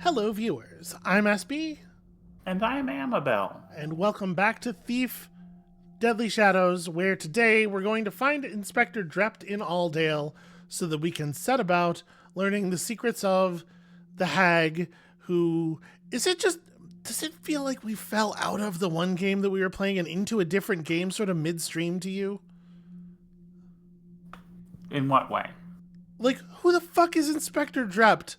Hello, viewers. I'm SB, And I'm Amabel. and welcome back to Thief Deadly Shadows, where today we're going to find Inspector Drept in Aldale so that we can set about learning the secrets of the hag who... Is it just... Does it feel like we fell out of the one game that we were playing and into a different game sort of midstream to you? In what way? Like, who the fuck is Inspector Drept?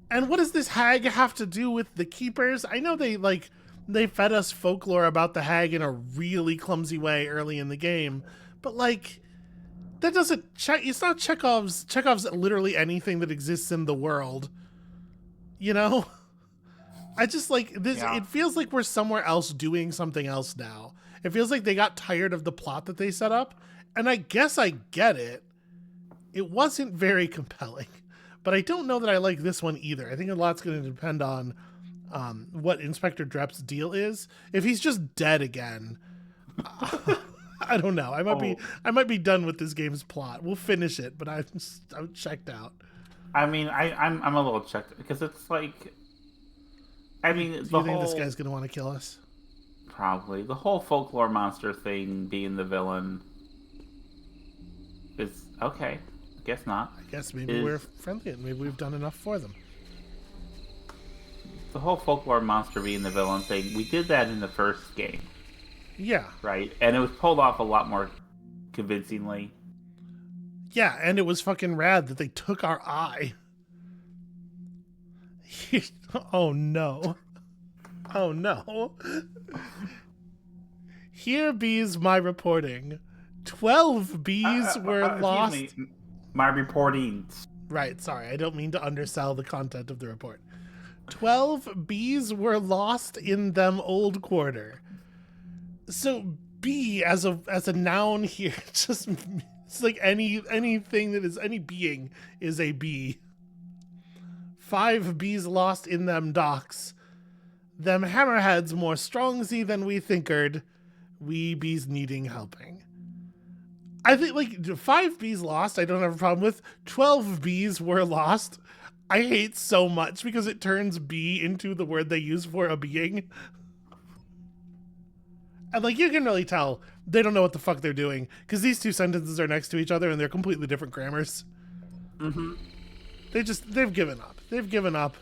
And what does this hag have to do with the keepers? I know they fed us folklore about the hag in a really clumsy way early in the game, but that doesn't check. It's not Chekhov's literally anything that exists in the world. You know? I just this. Yeah. It feels like we're somewhere else doing something else now. It feels like they got tired of the plot that they set up, and I guess I get it. It wasn't very compelling. But I don't know that I like this one either. I think a lot's going to depend on what Inspector Drept's deal is. If he's just dead again, I don't know. I might be done with this game's plot. We'll finish it, but I'm checked out. I mean, I'm a little checked because it's like, I mean, Do you think this guy's going to want to kill us? probably the whole folklore monster thing being the villain is okay. Guess not. I guess maybe we're friendly and maybe we've done enough for them. The whole folklore monster being the villain thing, we did that in the first game, Yeah. right? And it was pulled off a lot more convincingly. Yeah, and it was fucking rad that they took our eye. Oh no. Oh no. Here bees my reporting. 12 bees were lost. Excuse me, my reporting. Right, sorry, I don't mean to undersell the content of the report. 12 bees were lost in them old quarter. So bee as a noun here, just it's like anything that is any being is a bee. 5 bees lost in them docks. Them hammerheads more strongsy than we thinkered. We bees needing helping. I think 5 bees lost, I don't have a problem with. 12 bees were lost. I hate so much because it turns bee into the word they use for a being. And you can really tell they don't know what the fuck they're doing because these two sentences are next to each other and they're completely different grammars. Mm-hmm. They've given up. They've given up.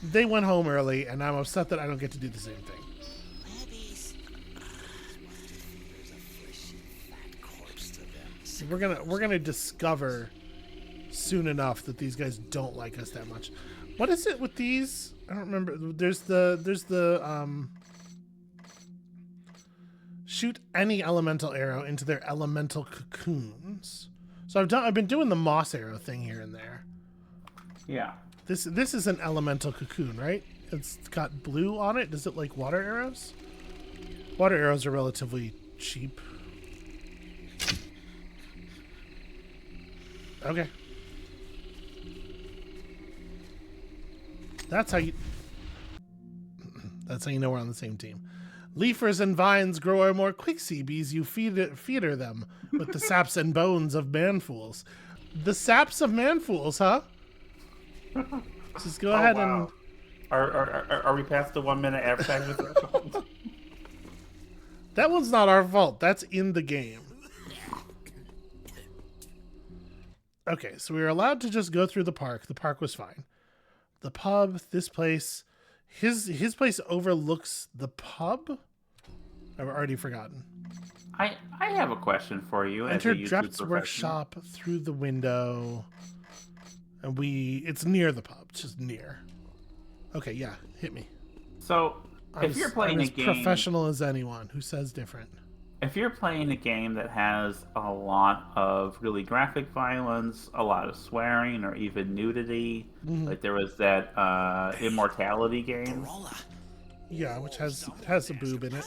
They went home early and I'm upset that I don't get to do the same thing. We're gonna discover soon enough that these guys don't like us that much. What is it with these? I don't remember. There's the shoot any elemental arrow into their elemental cocoons. So I've been doing the moss arrow thing here and there. Yeah. This is an elemental cocoon, right? It's got blue on it. Does it like water arrows? Water arrows are relatively cheap. Okay. That's how you know we're on the same team. Leafers and vines grow more quicksea bees. You feeder them with the saps and bones of manfools. The saps of manfools, huh? Just go ahead and... Are we past the 1 minute advertisement threshold? That one's not our fault. That's in the game. Okay, so we were allowed to just go through the park. The park was fine. The pub, this place, his place overlooks the pub? I've already forgotten. I have a question for you. Enter Drept's workshop through the window. And it's near the pub, just near. Okay, yeah, hit me. So, if you're playing a game... as professional as anyone. Who says different? If you're playing a game that has a lot of really graphic violence, a lot of swearing, or even nudity, like there was that Immortality game. Yeah, which has a boob in it.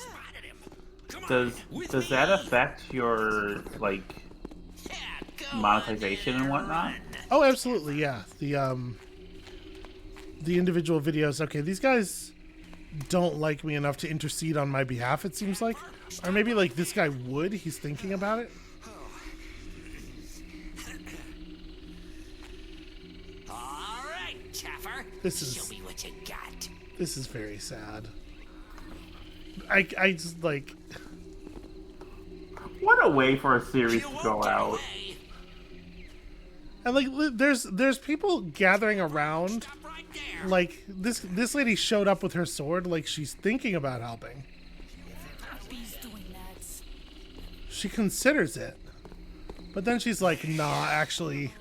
Does that affect your monetization and whatnot? Oh, absolutely, yeah. The individual videos. Okay, these guys don't like me enough to intercede on my behalf, it seems like. Or maybe this guy would. He's thinking about it. All This is... Show me what you got. This is very sad. I just, like... What a way for a series to go out. And, like, there's people gathering around. Like, this lady showed up with her sword like she's thinking about helping. She considers it. But then she's like, nah, actually,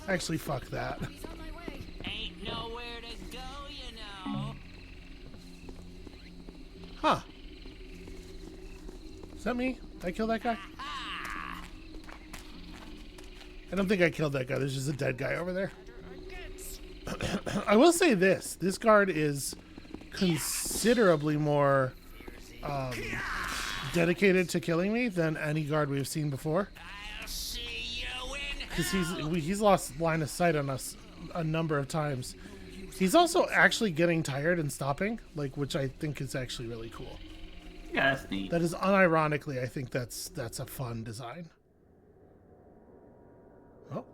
fuck that. Ain't nowhere to go, you know. Huh. Is that me? Did I kill that guy? I don't think I killed that guy. There's just a dead guy over there. I will say this. This guard is considerably more dedicated to killing me than any guard we've seen before. Because he's lost line of sight on us a number of times. He's also actually getting tired and stopping, like, which I think is actually really cool. Yeah, that's neat. That is unironically, I think that's a fun design. Oh.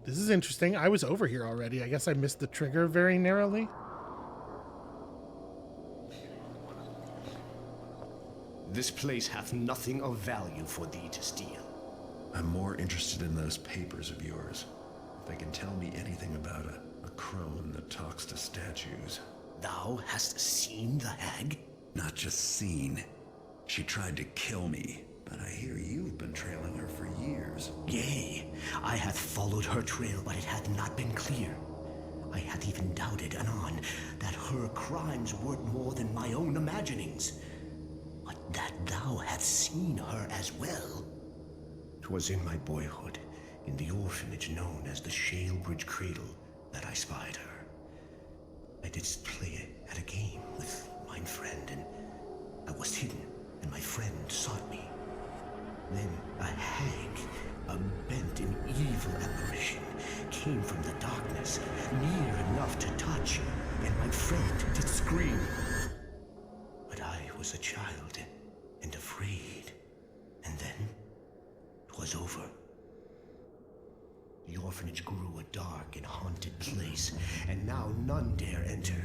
This is interesting. I was over here already. I guess I missed the trigger very narrowly. This place hath nothing of value for thee to steal. I'm more interested in those papers of yours. If they can tell me anything about a crone that talks to statues. Thou hast seen the hag? Not just seen. She tried to kill me, but I hear you've been trailing her for years. Yea, I hath followed her trail, but it hath not been clear. I hath even doubted anon that her crimes weren't more than my own imaginings. But that thou hadst seen her as well. 'Twas in my boyhood, in the orphanage known as the Shalebridge Cradle, that I spied her. I didst play at a game with mine friend, and I was hidden, and my friend sought me. Then a hag, a bent and evil apparition, came from the darkness, near enough to touch, and my friend did scream. But I was a child, and afraid, and then 'twas over. The orphanage grew a dark and haunted place, and now none dare enter.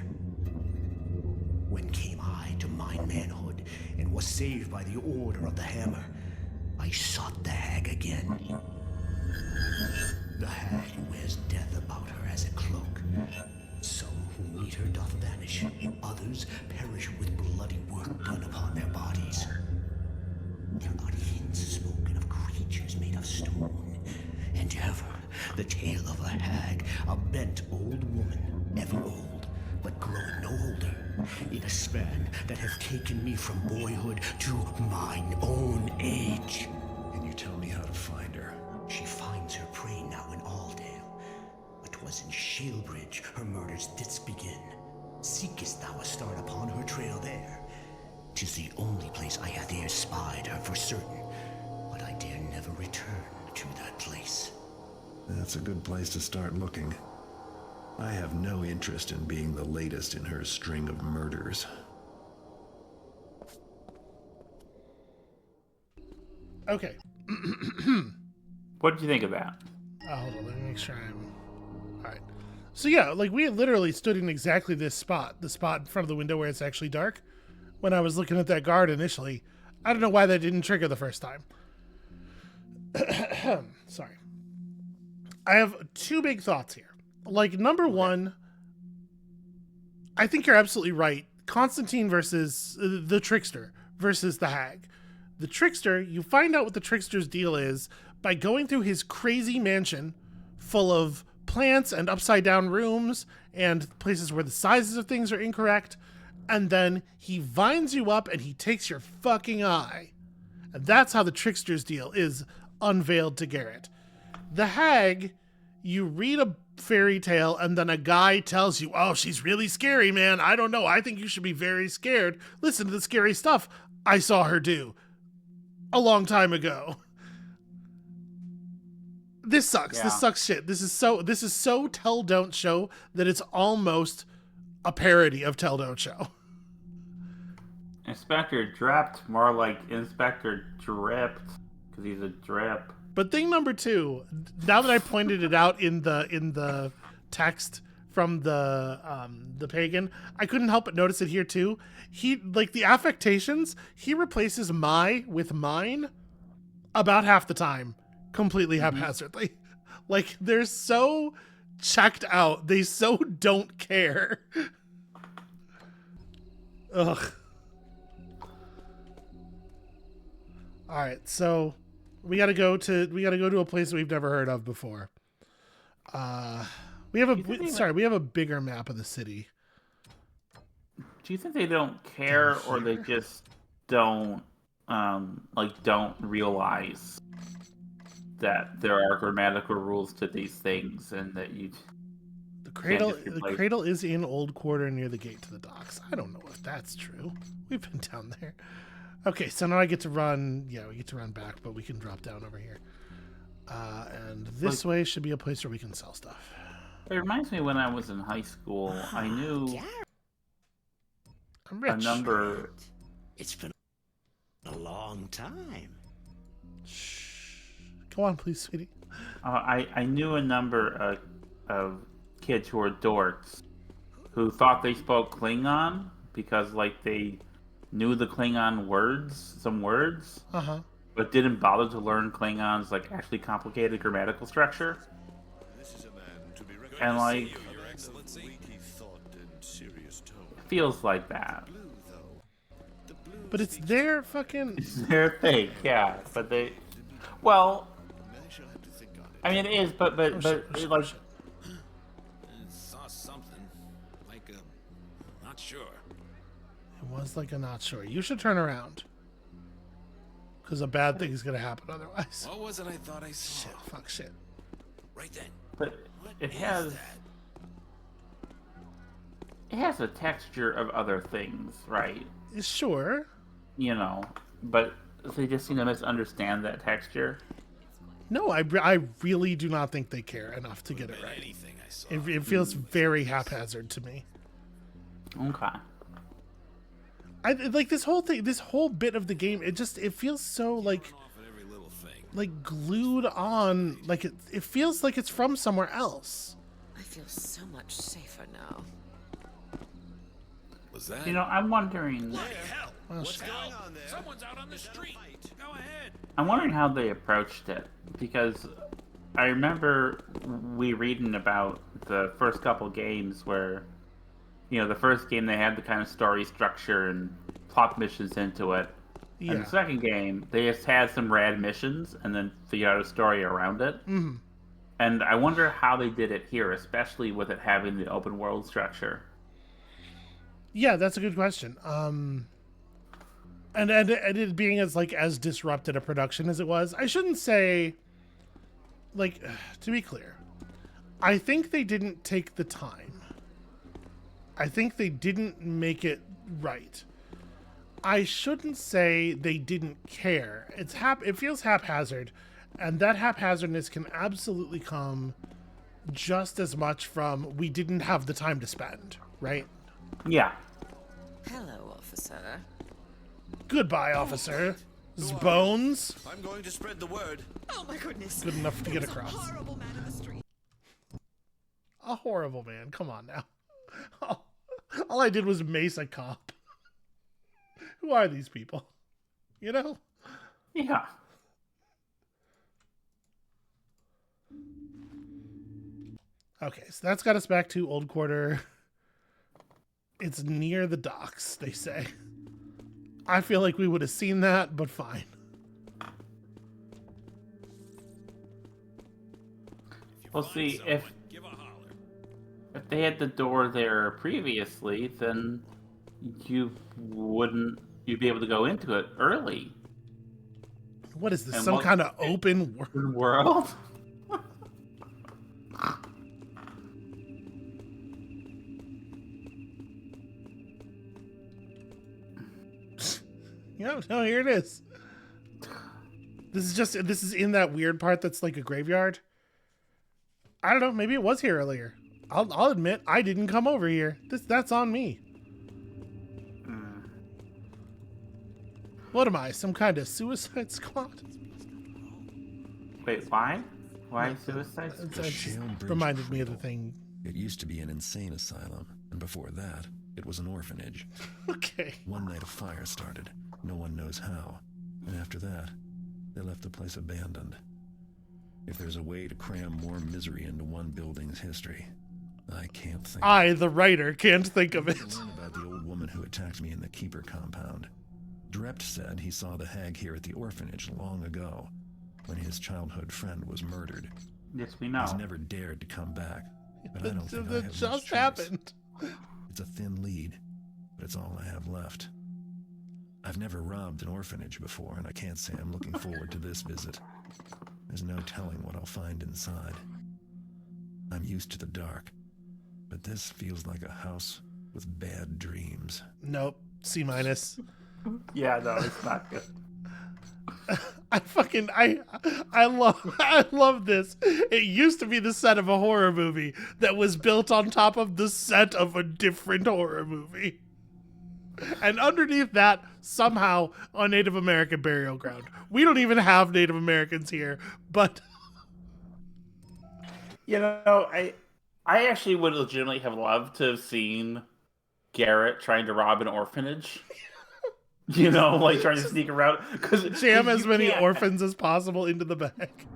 When came I to mine manhood, and was saved by the order of the hammer, I sought the hag again. The hag wears death about her as a cloak. Some who meet her doth vanish, others perish with bloody work done upon their bodies. There are hints spoken of creatures made of stone, and ever the tale of a hag, a bent old woman, ever old, but growing no older, in a span that hath taken me from boyhood to mine own age. And you tell me how to find her. She finds her prey now in Aldale, but 'twas in Shalebridge her murders didst begin. Seekest thou a start upon her trail there? 'Tis the only place I hath e'er spied her for certain, but I dare never return to that place. That's a good place to start looking. I have no interest in being the latest in her string of murders. Okay. What did you think of that? Hold on, let me make sure I'm... Alright. So yeah, like, we literally stood in exactly this spot. The spot in front of the window where it's actually dark. When I was looking at that guard initially. I don't know why that didn't trigger the first time. Sorry. I have two big thoughts here. Like, number one, I think you're absolutely right. Constantine versus the trickster versus the hag. The trickster, you find out what the trickster's deal is by going through his crazy mansion full of plants and upside down rooms and places where the sizes of things are incorrect. And then he vines you up and he takes your fucking eye. And that's how the trickster's deal is unveiled to Garrett. The hag, you read a fairy tale and then a guy tells you, oh, she's really scary, man. I don't know. I think you should be very scared. Listen to the scary stuff I saw her do a long time ago. This sucks. Yeah. This sucks shit. This is so Tell Don't Show that it's almost a parody of Tell Don't Show. Inspector Drept, more like Inspector Dripped, because he's a drip. But thing number two, now that I pointed it out in the text from the pagan, I couldn't help but notice it here too. He, like, the affectations, he replaces my with mine about half the time, completely haphazardly. Like, they're so checked out. They so don't care. Ugh. All right, so we gotta go to a place that we've never heard of before. We have a bigger map of the city. Do you think they don't care, or they just don't don't realize that there are grammatical rules to these things, and that The cradle is in Old Quarter near the gate to the docks. I don't know if that's true. We've been down there. Okay, so now I get to run. Yeah, we get to run back, but we can drop down over here. And this way should be a place where we can sell stuff. It reminds me when I was in high school, I knew I'm rich. a number. It's been a long time. Shh. Go on, please, sweetie. I knew a number of kids who were dorks who thought they spoke Klingon because, like, they knew the Klingon words, some words, but didn't bother to learn Klingon's, like, actually complicated grammatical structure. And, like, it feels like that. But it's their fucking... It's their thing, yeah. But they... Well... I mean, it is, but like... Saw something. Like a... Not sure. It was like a not sure. You should turn around. Because a bad thing is going to happen otherwise. What was it I thought I saw? Shit, fuck shit. Right then. But it Is has... that? It has a texture of other things, right? Sure. You know, but they just seem to misunderstand that texture. No, I really do not think they care enough to get it right. Anything I saw. It feels very haphazard to me. Okay. I like this whole thing, this whole bit of the game. It feels so like Off at every little thing. like glued on. Like it feels like it's from somewhere else. I feel so much safer now. Was that? You know, I'm wondering... hell? Oh, What's shit. going on there? Someone's out on the street. Go ahead. I'm wondering how they approached it, because I remember we reading about the first couple games where, you know, the first game they had the kind of story structure and plot missions into it. Yeah. And the second game, they just had some rad missions and then figured out a story around it. Mhm. And I wonder how they did it here, especially with it having the open world structure. Yeah, that's a good question. And it being as disrupted a production as it was, I shouldn't say, like, to be clear, I think they didn't take the time. I think they didn't make it right. I shouldn't say they didn't care. It feels haphazard, and that haphazardness can absolutely come just as much from we didn't have the time to spend, right? Yeah. Hello, officer. Goodbye, officer. Bones. I'm going to spread the word. Oh my goodness. Good enough to get across. Horrible man in the street. A horrible man. Come on now. All I did was mace a cop. Who are these people? You know? Yeah. Okay, so that's got us back to Old Quarter. It's near the docks, they say. I feel like we would have seen that, but fine. We'll see if Give a holler. they had the door there previously, then you'd be able to go into it early. What is this? And Some what- kind of open world? World? Yeah, no, here it is. This is in that weird part that's like a graveyard. I don't know, maybe it was here earlier. I'll admit I didn't come over here. That's on me. What am I? Some kind of suicide squad? Wait, why? Why suicide? It just Shale Bridge reminded me of the thing It used to be an insane asylum, and before that, it was an orphanage. Okay. One night a fire started. No one knows how. And after that, they left the place abandoned. If there's a way to cram more misery into one building's history, I can't think. I, the writer, can't think of it. I learned about the old woman who attacked me in the Keeper compound. Drept said he saw the hag here at the orphanage long ago, when his childhood friend was murdered. Yes, we know. He's never dared to come back, but I don't think I That have much just choice. happened. It's a thin lead, but it's all I have left. I've never robbed an orphanage before, and I can't say I'm looking forward to this visit. There's no telling what I'll find inside. I'm used to the dark, but this feels like a house with bad dreams. Nope. C minus. Yeah, no, it's not good. I love this. It used to be the set of a horror movie that was built on top of the set of a different horror movie. And underneath that, somehow, a Native American burial ground. We don't even have Native Americans here, but You know, I actually would legitimately have loved to have seen Garrett trying to rob an orphanage. You know, like trying to sneak around. jam as many orphans as possible into the bag.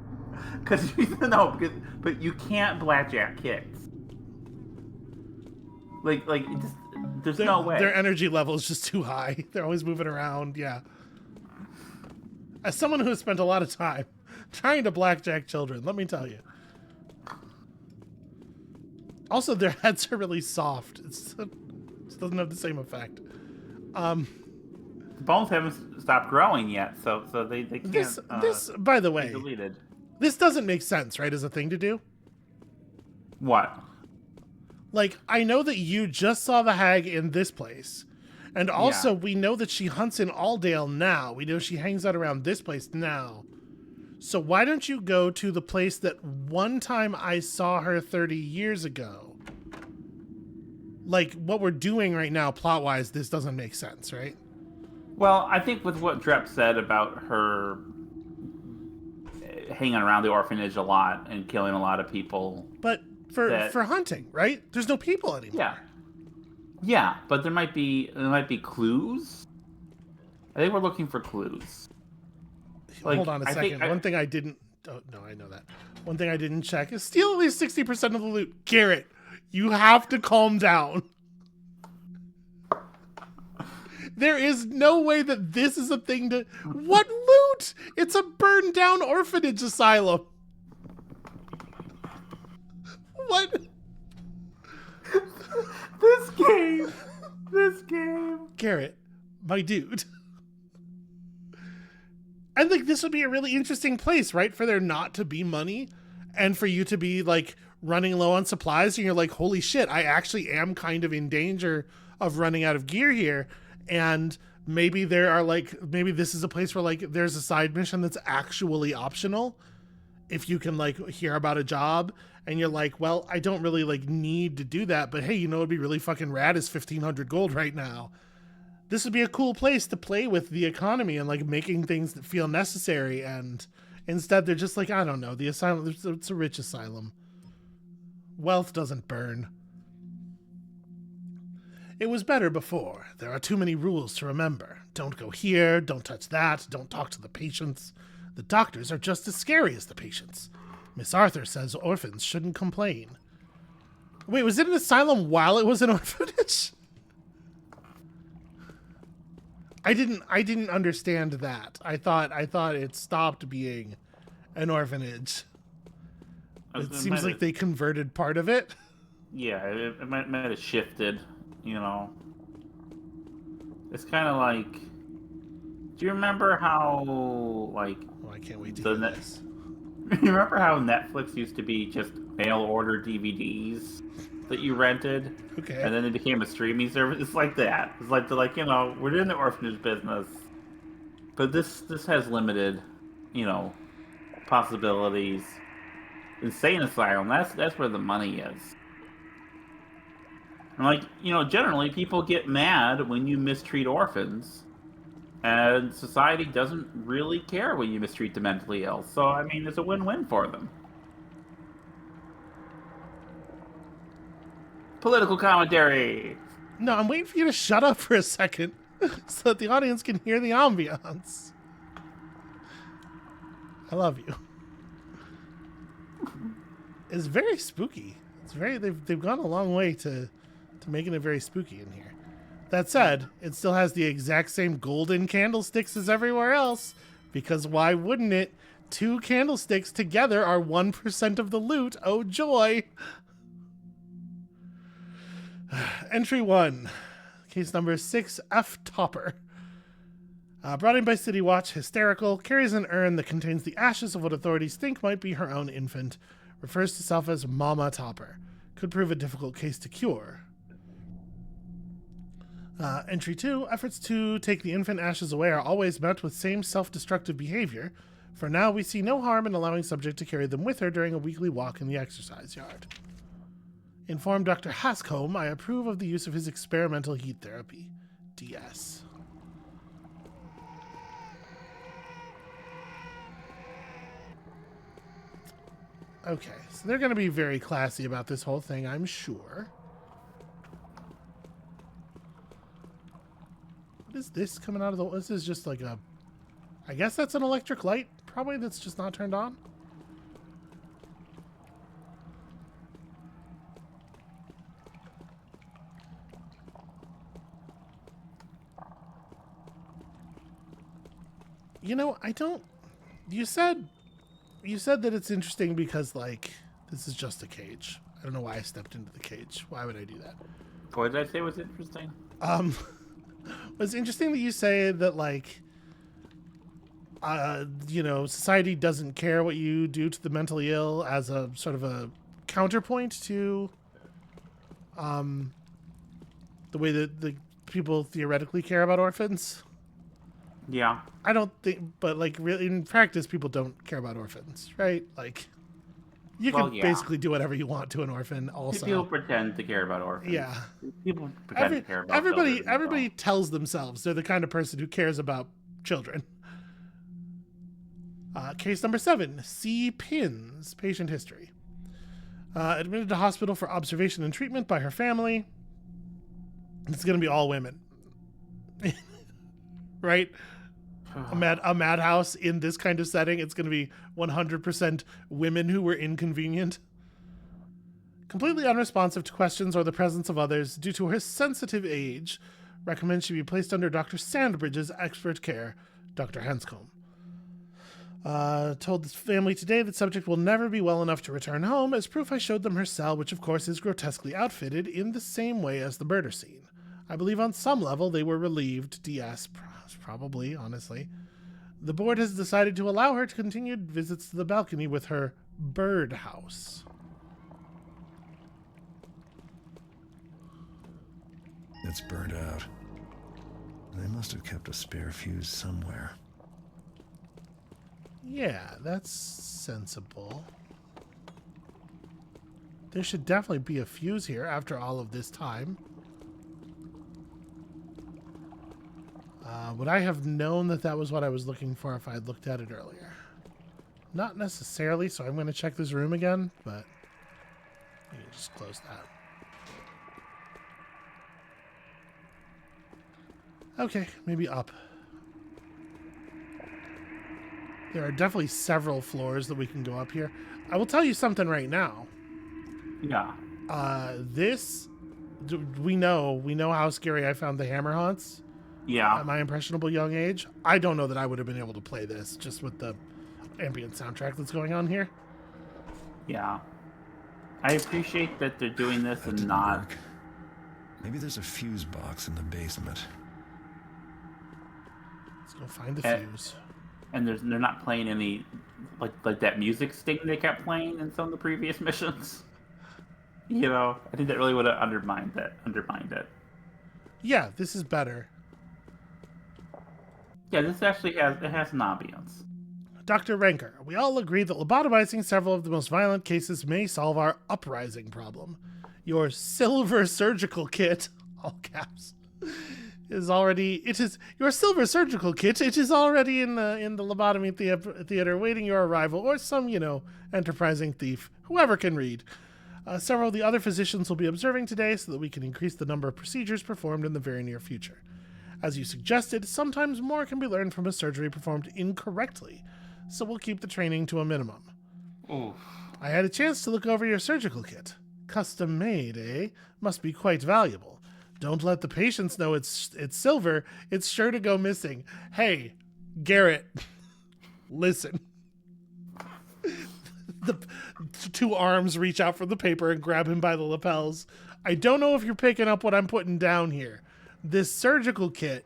But you can't blackjack kids. Like it just, there's no way. Their energy level is just too high. They're always moving around, yeah. As someone who has spent a lot of time trying to blackjack children, let me tell you. Also, their heads are really soft. It doesn't have the same effect. The bones haven't stopped growing yet, so they can't. This, by the be way, deleted. this doesn't make sense, right? As a thing to do. What? Like, I know that you just saw the hag in this place. And also, we know that she hunts in Aldale now. We know she hangs out around this place now. So why don't you go to the place that one time I saw her 30 years ago? Like, what we're doing right now, plot-wise, this doesn't make sense, right? Well, I think with what Drep said about her hanging around the orphanage a lot and killing a lot of people. But for hunting, right? There's no people anymore. Yeah, but there might be clues. I think we're looking for clues. Like, Hold on a second. One thing I didn't... Oh, no, I know that. One thing I didn't check is steal at least 60% of the loot. Garrett, you have to calm down. There is no way that this is a thing to... What loot? It's a burned down orphanage asylum. What? This game. Garrett, my dude. I think this would be a really interesting place, right? For there not to be money and for you to be like running low on supplies and you're like, holy shit, I actually am kind of in danger of running out of gear here. And maybe there are like, maybe this is a place where like there's a side mission that's actually optional. If you can like hear about a job and you're like, well, I don't really like need to do that, but hey, you know, it'd be really fucking rad is 1,500 gold right now. This would be a cool place to play with the economy and like making things that feel necessary. And instead they're just like, I don't know, the asylum, it's a rich asylum. Wealth doesn't burn. It was better before. There are too many rules to remember. Don't go here, don't touch that, don't talk to the patients. The doctors are just as scary as the patients. Miss Arthur says orphans shouldn't complain. Wait, was it an asylum while it was an orphanage? I didn't understand that. I thought it stopped being an orphanage. It seems like they converted part of it. Yeah, it might have shifted, you know. It's kind of like, do you remember how, like... Oh, I can't wait to hear this. You remember how Netflix used to be just mail-order DVDs that you rented? Okay. And then it became a streaming service? It's like that. It's like, they're like, you know, we're in the orphanage business. But this has limited, you know, possibilities. Insane asylum, that's where the money is. And like, you know, generally people get mad when you mistreat orphans, and society doesn't really care when you mistreat the mentally ill. So I mean, it's a win-win for them. Political commentary. No, I'm waiting for you to shut up for a second so that the audience can hear the ambiance. I love you. It's very spooky. It's very they've gone a long way to making it very spooky in here. That said, it still has the exact same golden candlesticks as everywhere else, because why wouldn't it? 2 candlesticks together are 1% of the loot. Oh joy. Entry 1. Case number 6F Topper. Brought in by City Watch, hysterical, carries an urn that contains the ashes of what authorities think might be her own infant. Refers to self as Mama Topper. Could prove a difficult case to cure. Entry 2. Efforts to take the infant ashes away are always met with same self-destructive behavior. For now, we see no harm in allowing subject to carry them with her during a weekly walk in the exercise yard. Inform Dr. Hascombe I approve of the use of his experimental heat therapy. DS. Okay, so they're going to be very classy about this whole thing, I'm sure. What is this coming out of the... This is just like a... I guess that's an electric light, probably, that's just not turned on. You know, I don't... You said that it's interesting because, like, this is just a cage. I don't know why I stepped into the cage. Why would I do that? What did I say was interesting? It's interesting that you say that, like, you know, society doesn't care what you do to the mentally ill as a sort of a counterpoint to the way that the people theoretically care about orphans. Yeah. I don't think, but like really in practice, people don't care about orphans, right? Like, you can basically do whatever you want to an orphan. Also, people pretend to care about orphans. Yeah, people pretend to care about everybody tells themselves they're the kind of person who cares about children. Case number 7, C. Pins, patient history. Admitted to hospital for observation and treatment by her family. It's going to be all women, right? A madhouse in this kind of setting, it's going to be 100% women who were inconvenient. Completely unresponsive to questions or the presence of others due to her sensitive age. Recommends she be placed under Dr. Sandbridge's expert care, Dr. Hanscombe. Told the family today that subject will never be well enough to return home. As proof, I showed them her cell, which of course is grotesquely outfitted in the same way as the murder scene. I believe on some level they were relieved. DS, probably, honestly. The board has decided to allow her to continue visits to the balcony with her birdhouse. It's burned out. They must have kept a spare fuse somewhere. Yeah, that's sensible. There should definitely be a fuse here after all of this time. Would I have known that that was what I was looking for if I had looked at it earlier? Not necessarily, so I'm going to check this room again, but you can just close that. Okay, maybe up. There are definitely several floors that we can go up here. I will tell you something right now. Yeah. We know how scary I found the hammer haunts. Yeah. At my impressionable young age. I don't know that I would have been able to play this just with the ambient soundtrack that's going on here. Yeah. I appreciate that they're doing this and not... Work. Maybe there's a fuse box in the basement. Let's go find the fuse. And they're not playing any like that music sting they kept playing in some of the previous missions. You know, I think that really would have undermined it. Yeah, this is better. Yeah, this actually has an ambience. Dr. Ranker, we all agree that lobotomizing several of the most violent cases may solve our uprising problem. Your silver surgical kit, all caps, your silver surgical kit. It is already in the lobotomy theater, waiting your arrival, or some enterprising thief, whoever can read, Several of the other physicians will be observing today so that we can increase the number of procedures performed in the very near future. As you suggested, sometimes more can be learned from a surgery performed incorrectly, so we'll keep the training to a minimum. Oof. I had a chance to look over your surgical kit. Custom made, eh? Must be quite valuable. Don't let the patients know it's silver. It's sure to go missing. Hey, Garrett, listen. The two arms reach out for the paper and grab him by the lapels. I don't know if you're picking up what I'm putting down here. This surgical kit,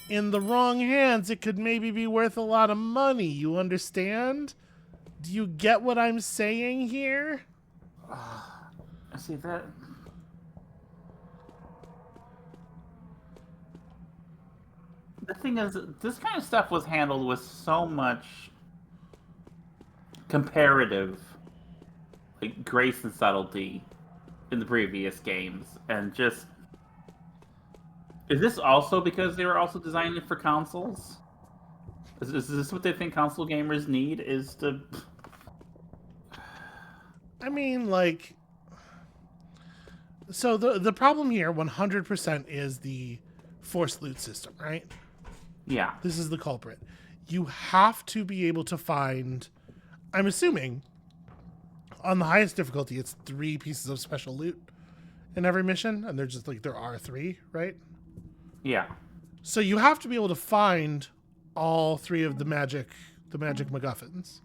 in the wrong hands, it could maybe be worth a lot of money. You understand? Do you get what I'm saying here? I see that. The thing is, this kind of stuff was handled with so much comparative, like, grace and subtlety in the previous games, and just. Is this also because they were also designing it for consoles? Is this what they think console gamers need? Is to. I mean, like, so the problem here 100% is the forced loot system, right? Yeah. This is the culprit. You have to be able to find, I'm assuming, on the highest difficulty, it's 3 pieces of special loot in every mission, and they're just like, there are 3, right? Yeah. So you have to be able to find all 3 of the magic MacGuffins.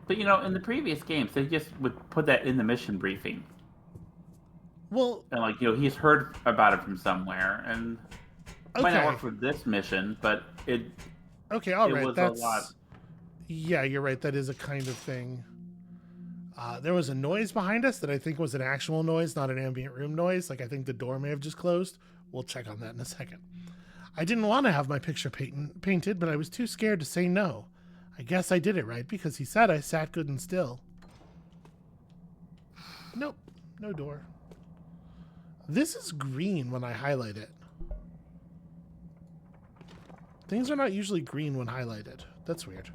But you know, in the previous games, they just would put that in the mission briefing. Well, And like, you know, he's heard about it from somewhere, and it might not okay. work for this mission, but it. Okay, all It right. was a That's lot. Yeah, you're right. That is a kind of thing. There was a noise behind us that I think was an actual noise, not an ambient room noise. Like, I think the door may have just closed. We'll check on that in a second. I didn't want to have my picture painted, but I was too scared to say no. I guess I did it right because he said I sat good and still. Nope, no door. This is green when I highlight it. Things are not usually green when highlighted. That's weird.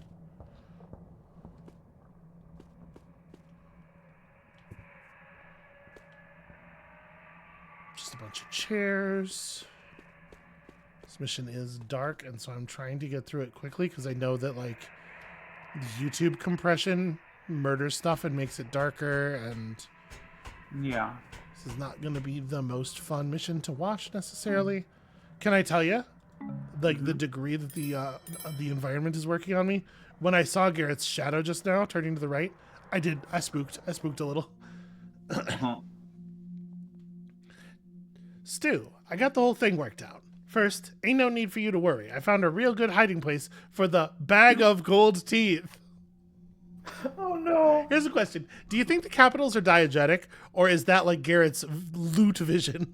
Just a bunch of chairs. This mission is dark, and so I'm trying to get through it quickly because I know that, like, YouTube compression murders stuff and makes it darker, and Yeah. this is not going to be the most fun mission to watch necessarily. Can I tell you, like, the degree that the environment is working on me? When I saw Garrett's shadow just now turning to the right, I spooked a little. Stu, I got the whole thing worked out. First, ain't no need for you to worry. I found a real good hiding place for the bag of gold teeth. Oh no. Here's a question. Do you think the capitals are diegetic, or is that like Garrett's loot vision?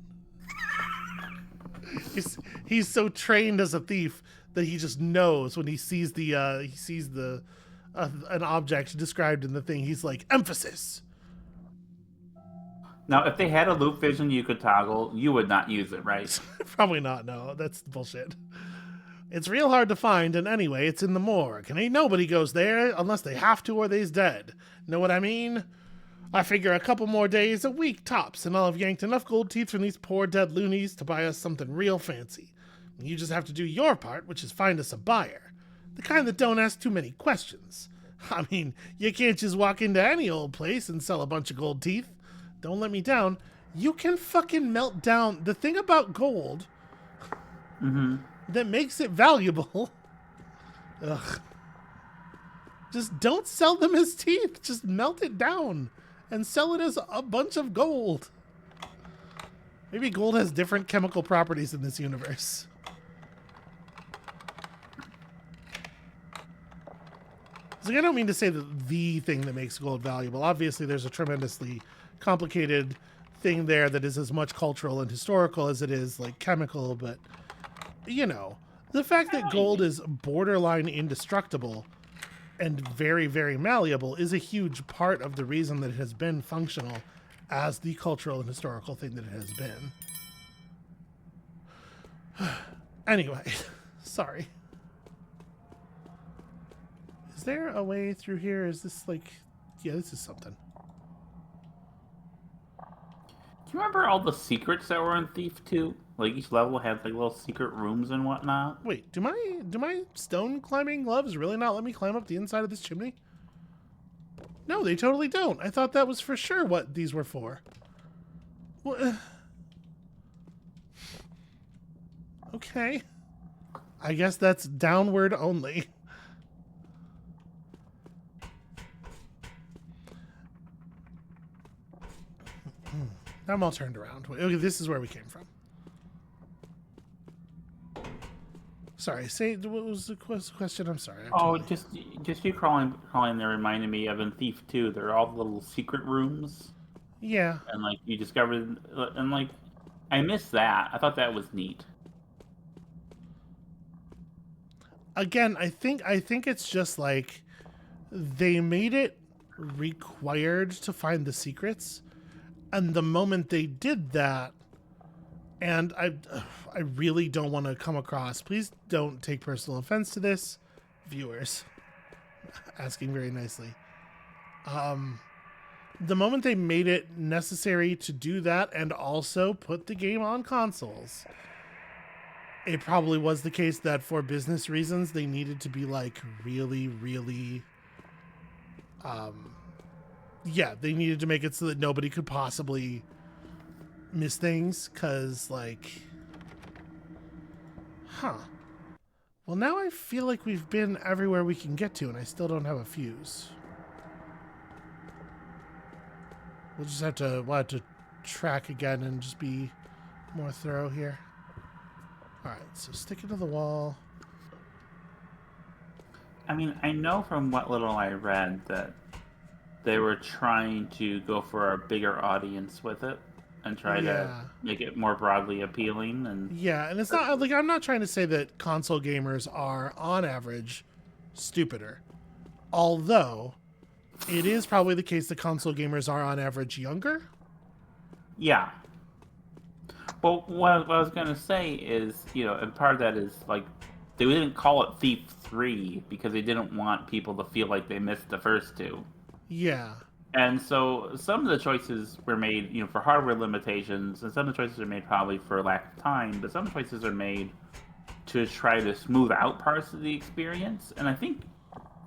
He's so trained as a thief that he just knows when he sees an object described in the thing. He's like, emphasis. Now, if they had a loop vision you could toggle, you would not use it, right? Probably not, no. That's bullshit. It's real hard to find, and anyway, it's in the morgue, and ain't nobody goes there unless they have to or they's dead. Know what I mean? I figure a couple more days, a week tops, and I'll have yanked enough gold teeth from these poor dead loonies to buy us something real fancy. You just have to do your part, which is find us a buyer. The kind that don't ask too many questions. I mean, you can't just walk into any old place and sell a bunch of gold teeth. Don't let me down. You can fucking melt down. The thing about gold that makes it valuable. Ugh. Just don't sell them as teeth. Just melt it down and sell it as a bunch of gold. Maybe gold has different chemical properties in this universe. So I don't mean to say that the thing that makes gold valuable. Obviously, there's a tremendously complicated thing there that is as much cultural and historical as it is like chemical, but you know, the fact that gold is borderline indestructible and very, very malleable is a huge part of the reason that it has been functional as the cultural and historical thing that it has been. Anyway, sorry. Is there a way through here? Is this like Yeah, this is something. Do you remember all the secrets that were in Thief 2? Like each level had like little secret rooms and whatnot. Wait, do my stone climbing gloves really not let me climb up the inside of this chimney? No, they totally don't. I thought that was for sure what these were for. Well, okay. I guess that's downward only. I'm all turned around. Wait, okay, this is where we came from. Sorry, say what was the question? I'm sorry. Oh, just you crawling there reminded me of in Thief 2. There are all the little secret rooms, Yeah. and like you discovered, and like I missed that. I thought that was neat. Again, I think it's just like they made it required to find the secrets, and the moment they did that, and I really don't want to come across, please don't take personal offense to this, viewers, asking very nicely. The moment they made it necessary to do that and also put the game on consoles, it probably was the case that for business reasons they needed to be like really, really, yeah, they needed to make it so that nobody could possibly miss things, because like, well, now I feel like we've been everywhere we can get to and I still don't have a fuse. We'll just have to track again and just be more thorough here. Alright, so stick it to the wall. I mean, I know from what little I read that they were trying to go for a bigger audience with it and try to make it more broadly appealing. And yeah, and it's not like I'm not trying to say that console gamers are on average stupider, although it is probably the case that console gamers are on average younger. Yeah. Well, what I was going to say is, you know, and part of that is, like, they didn't call it Thief 3 because they didn't want people to feel like they missed the first two. Yeah. And so some of the choices were made, you know, for hardware limitations, and some of the choices are made probably for lack of time, but some choices are made to try to smooth out parts of the experience. And I think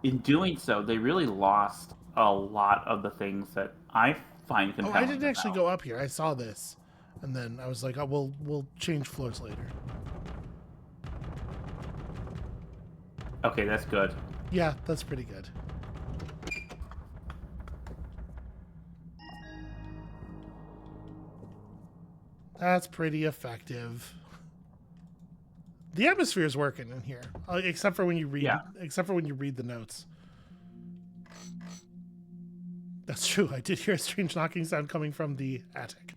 in doing so, they really lost a lot of the things that I find compelling. Oh, I didn't actually go up here. I saw this. And then I was like, oh, we'll change floors later. Okay, that's good. Yeah, that's pretty good. That's pretty effective. The atmosphere is working in here, except for when you read. Except for when you read the notes. That's true. I did hear a strange knocking sound coming from the attic.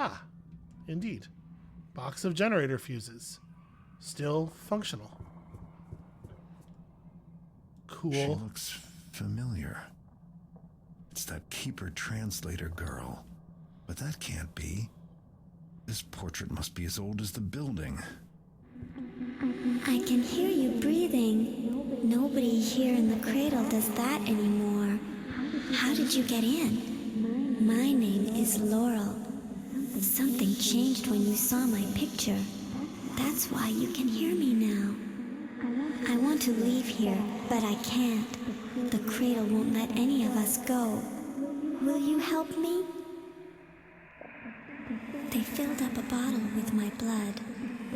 Ah, indeed. Box of generator fuses. Still functional. Cool. She looks familiar. It's that keeper translator girl. But that can't be. This portrait must be as old as the building. I can hear you breathing. Nobody here in the cradle does that anymore. How did you get in? My name is Laurel. Something changed when you saw my picture. That's why you can hear me now. I want to leave here, but I can't. The cradle won't let any of us go. Will you help me? They filled up a bottle with my blood.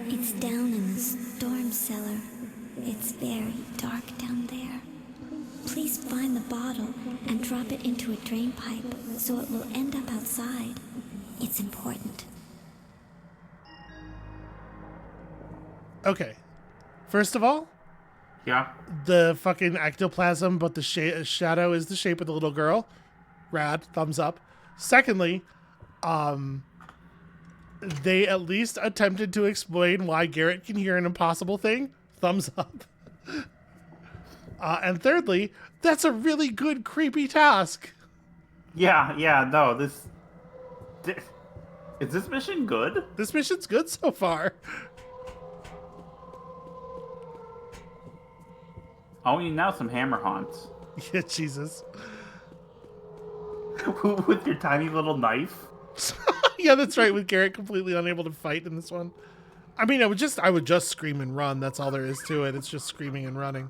It's down in the storm cellar. It's very dark down there. Please find the bottle and drop it into a drain pipe so it will end up outside. It's important. Okay. First of all, Yeah. the fucking ectoplasm, but the shadow is the shape of the little girl. Rad, thumbs up. Secondly, they at least attempted to explain why Garrett can hear an impossible thing. Thumbs up. And thirdly, that's a really good creepy task. Yeah, no, this is this mission good? This mission's good so far. Oh, you now some hammer haunts. Yeah, Jesus. With your tiny little knife. Yeah, that's right. With Garrett completely unable to fight in this one. I mean, I would just scream and run. That's all there is to it. It's just screaming and running.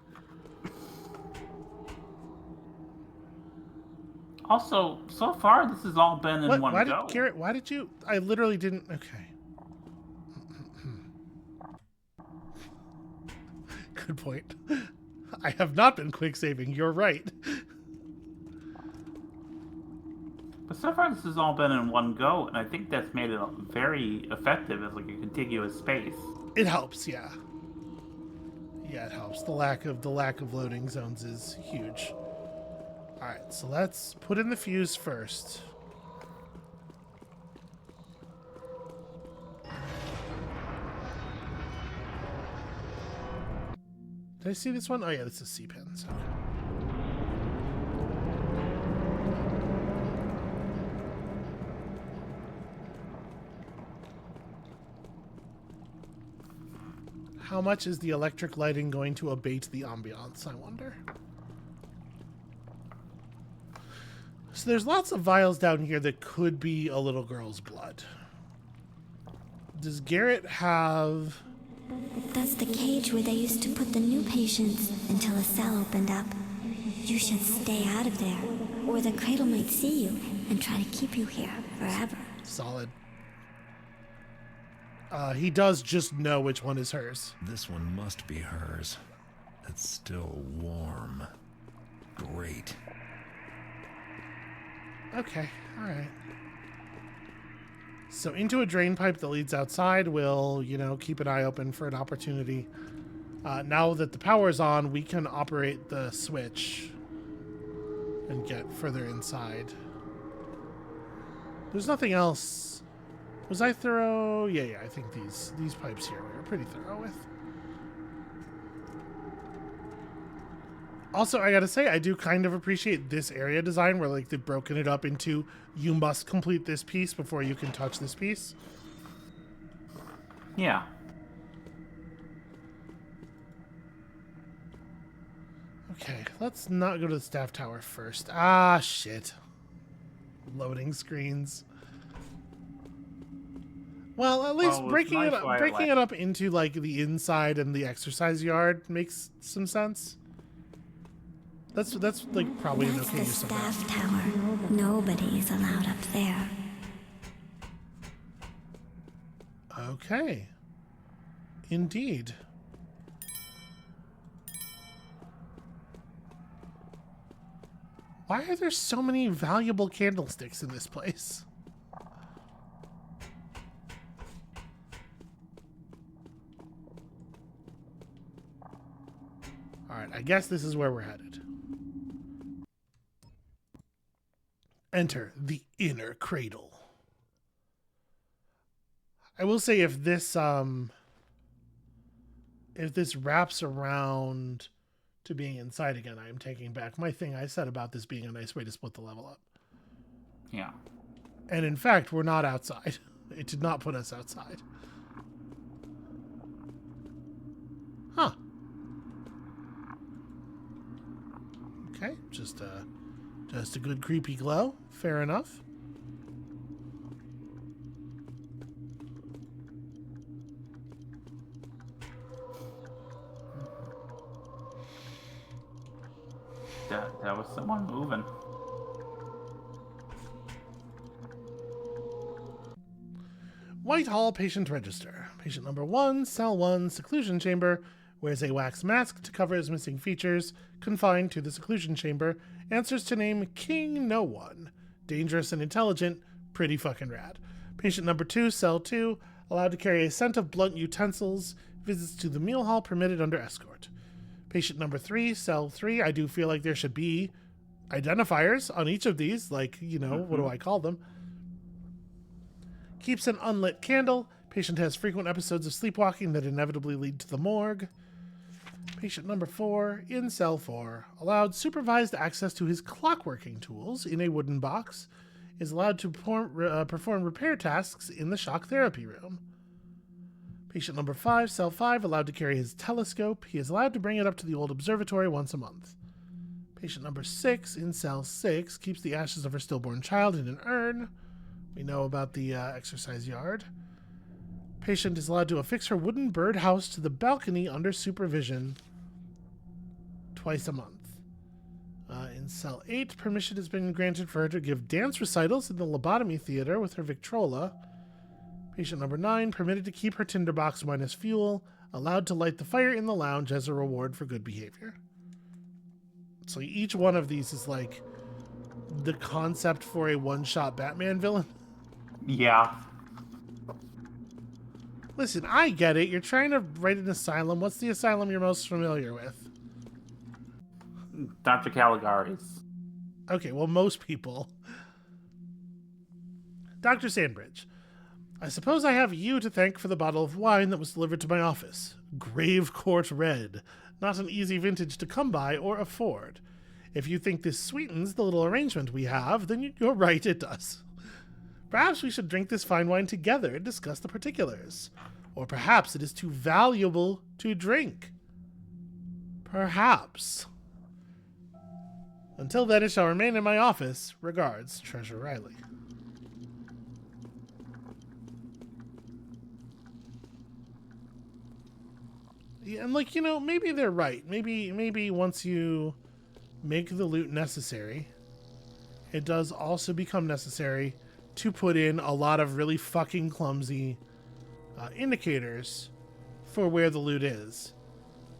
Also, so far this has all been in one Why go. did Garrett? Why did you? I literally didn't. Okay. Good point. I have not been quick saving. You're right. But so far this has all been in one go, and I think that's made it very effective as like a contiguous space. It helps, yeah. Yeah, it helps. The lack of loading zones is huge. All right, so let's put in the fuse first. Did I see this one? Oh yeah, this is C-pin. So. How much is the electric lighting going to abate the ambiance, I wonder? So there's lots of vials down here that could be a little girl's blood. Does Garrett have... That's the cage where they used to put the new patients until a cell opened up. You should stay out of there, or the cradle might see you and try to keep you here forever. Solid. He does just know which one is hers. This one must be hers. It's still warm. Great. Okay, alright. So into a drain pipe that leads outside, we'll, keep an eye open for an opportunity. Now that the power's on, we can operate the switch and get further inside. There's nothing else. Was I thorough? Yeah, I think these pipes here we were pretty thorough with. Also, I gotta say, I do kind of appreciate this area design where like they've broken it up into you must complete this piece before you can touch this piece. Yeah. Okay, let's not go to the staff tower first. Ah, shit. Loading screens. Like at least breaking it up into like the inside and the exercise yard makes some sense. That's like probably an That's okay the use of that. staff tower. Nobody is allowed up there. Okay. Indeed. Why are there so many valuable candlesticks in this place? Alright, I guess this is where we're headed. Enter the inner cradle. I will say if this wraps around to being inside again, I am taking back my thing I said about this being a nice way to split the level up. Yeah. And in fact, we're not outside. It did not put us outside. Huh. Okay, just a good creepy glow. Fair enough. That was someone moving. Whitehall patient register. Patient number 1, cell 1, seclusion chamber, wears a wax mask to cover his missing features, confined to the seclusion chamber, answers to name King No One. Dangerous and intelligent, pretty fucking rad. Patient number 2, cell 2, allowed to carry a scent of blunt utensils, visits to the meal hall permitted under escort. Patient number 3, cell 3, I do feel like there should be identifiers on each of these, like, what do I call them? Keeps an unlit candle. Patient has frequent episodes of sleepwalking that inevitably lead to the morgue. Patient number 4, in cell 4, allowed supervised access to his clockworking tools in a wooden box, is allowed to perform repair tasks in the shock therapy room. Patient number 5, cell 5, allowed to carry his telescope. He is allowed to bring it up to the old observatory once a month. Patient number 6 in cell 6 keeps the ashes of her stillborn child in an urn. We know about the exercise yard. Patient is allowed to affix her wooden birdhouse to the balcony under supervision twice a month. In cell 8, permission has been granted for her to give dance recitals in the lobotomy theater with her Victrola. Patient number 9, permitted to keep her tinderbox minus fuel, allowed to light the fire in the lounge as a reward for good behavior. So each one of these is like the concept for a one-shot Batman villain. Yeah. Listen, I get it. You're trying to write an asylum. What's the asylum you're most familiar with? Dr. Caligari's. Okay, well, most people. Dr. Sandbridge, I suppose I have you to thank for the bottle of wine that was delivered to my office. Grave Court Red. Not an easy vintage to come by or afford. If you think this sweetens the little arrangement we have, then you're right, it does. Perhaps we should drink this fine wine together and discuss the particulars. Or perhaps it is too valuable to drink. Perhaps. Until then, it shall remain in my office. Regards, Treasurer Riley. Yeah, and like, you know, maybe they're right. Maybe once you make the loot necessary, it does also become necessary to put in a lot of really fucking clumsy indicators for where the loot is.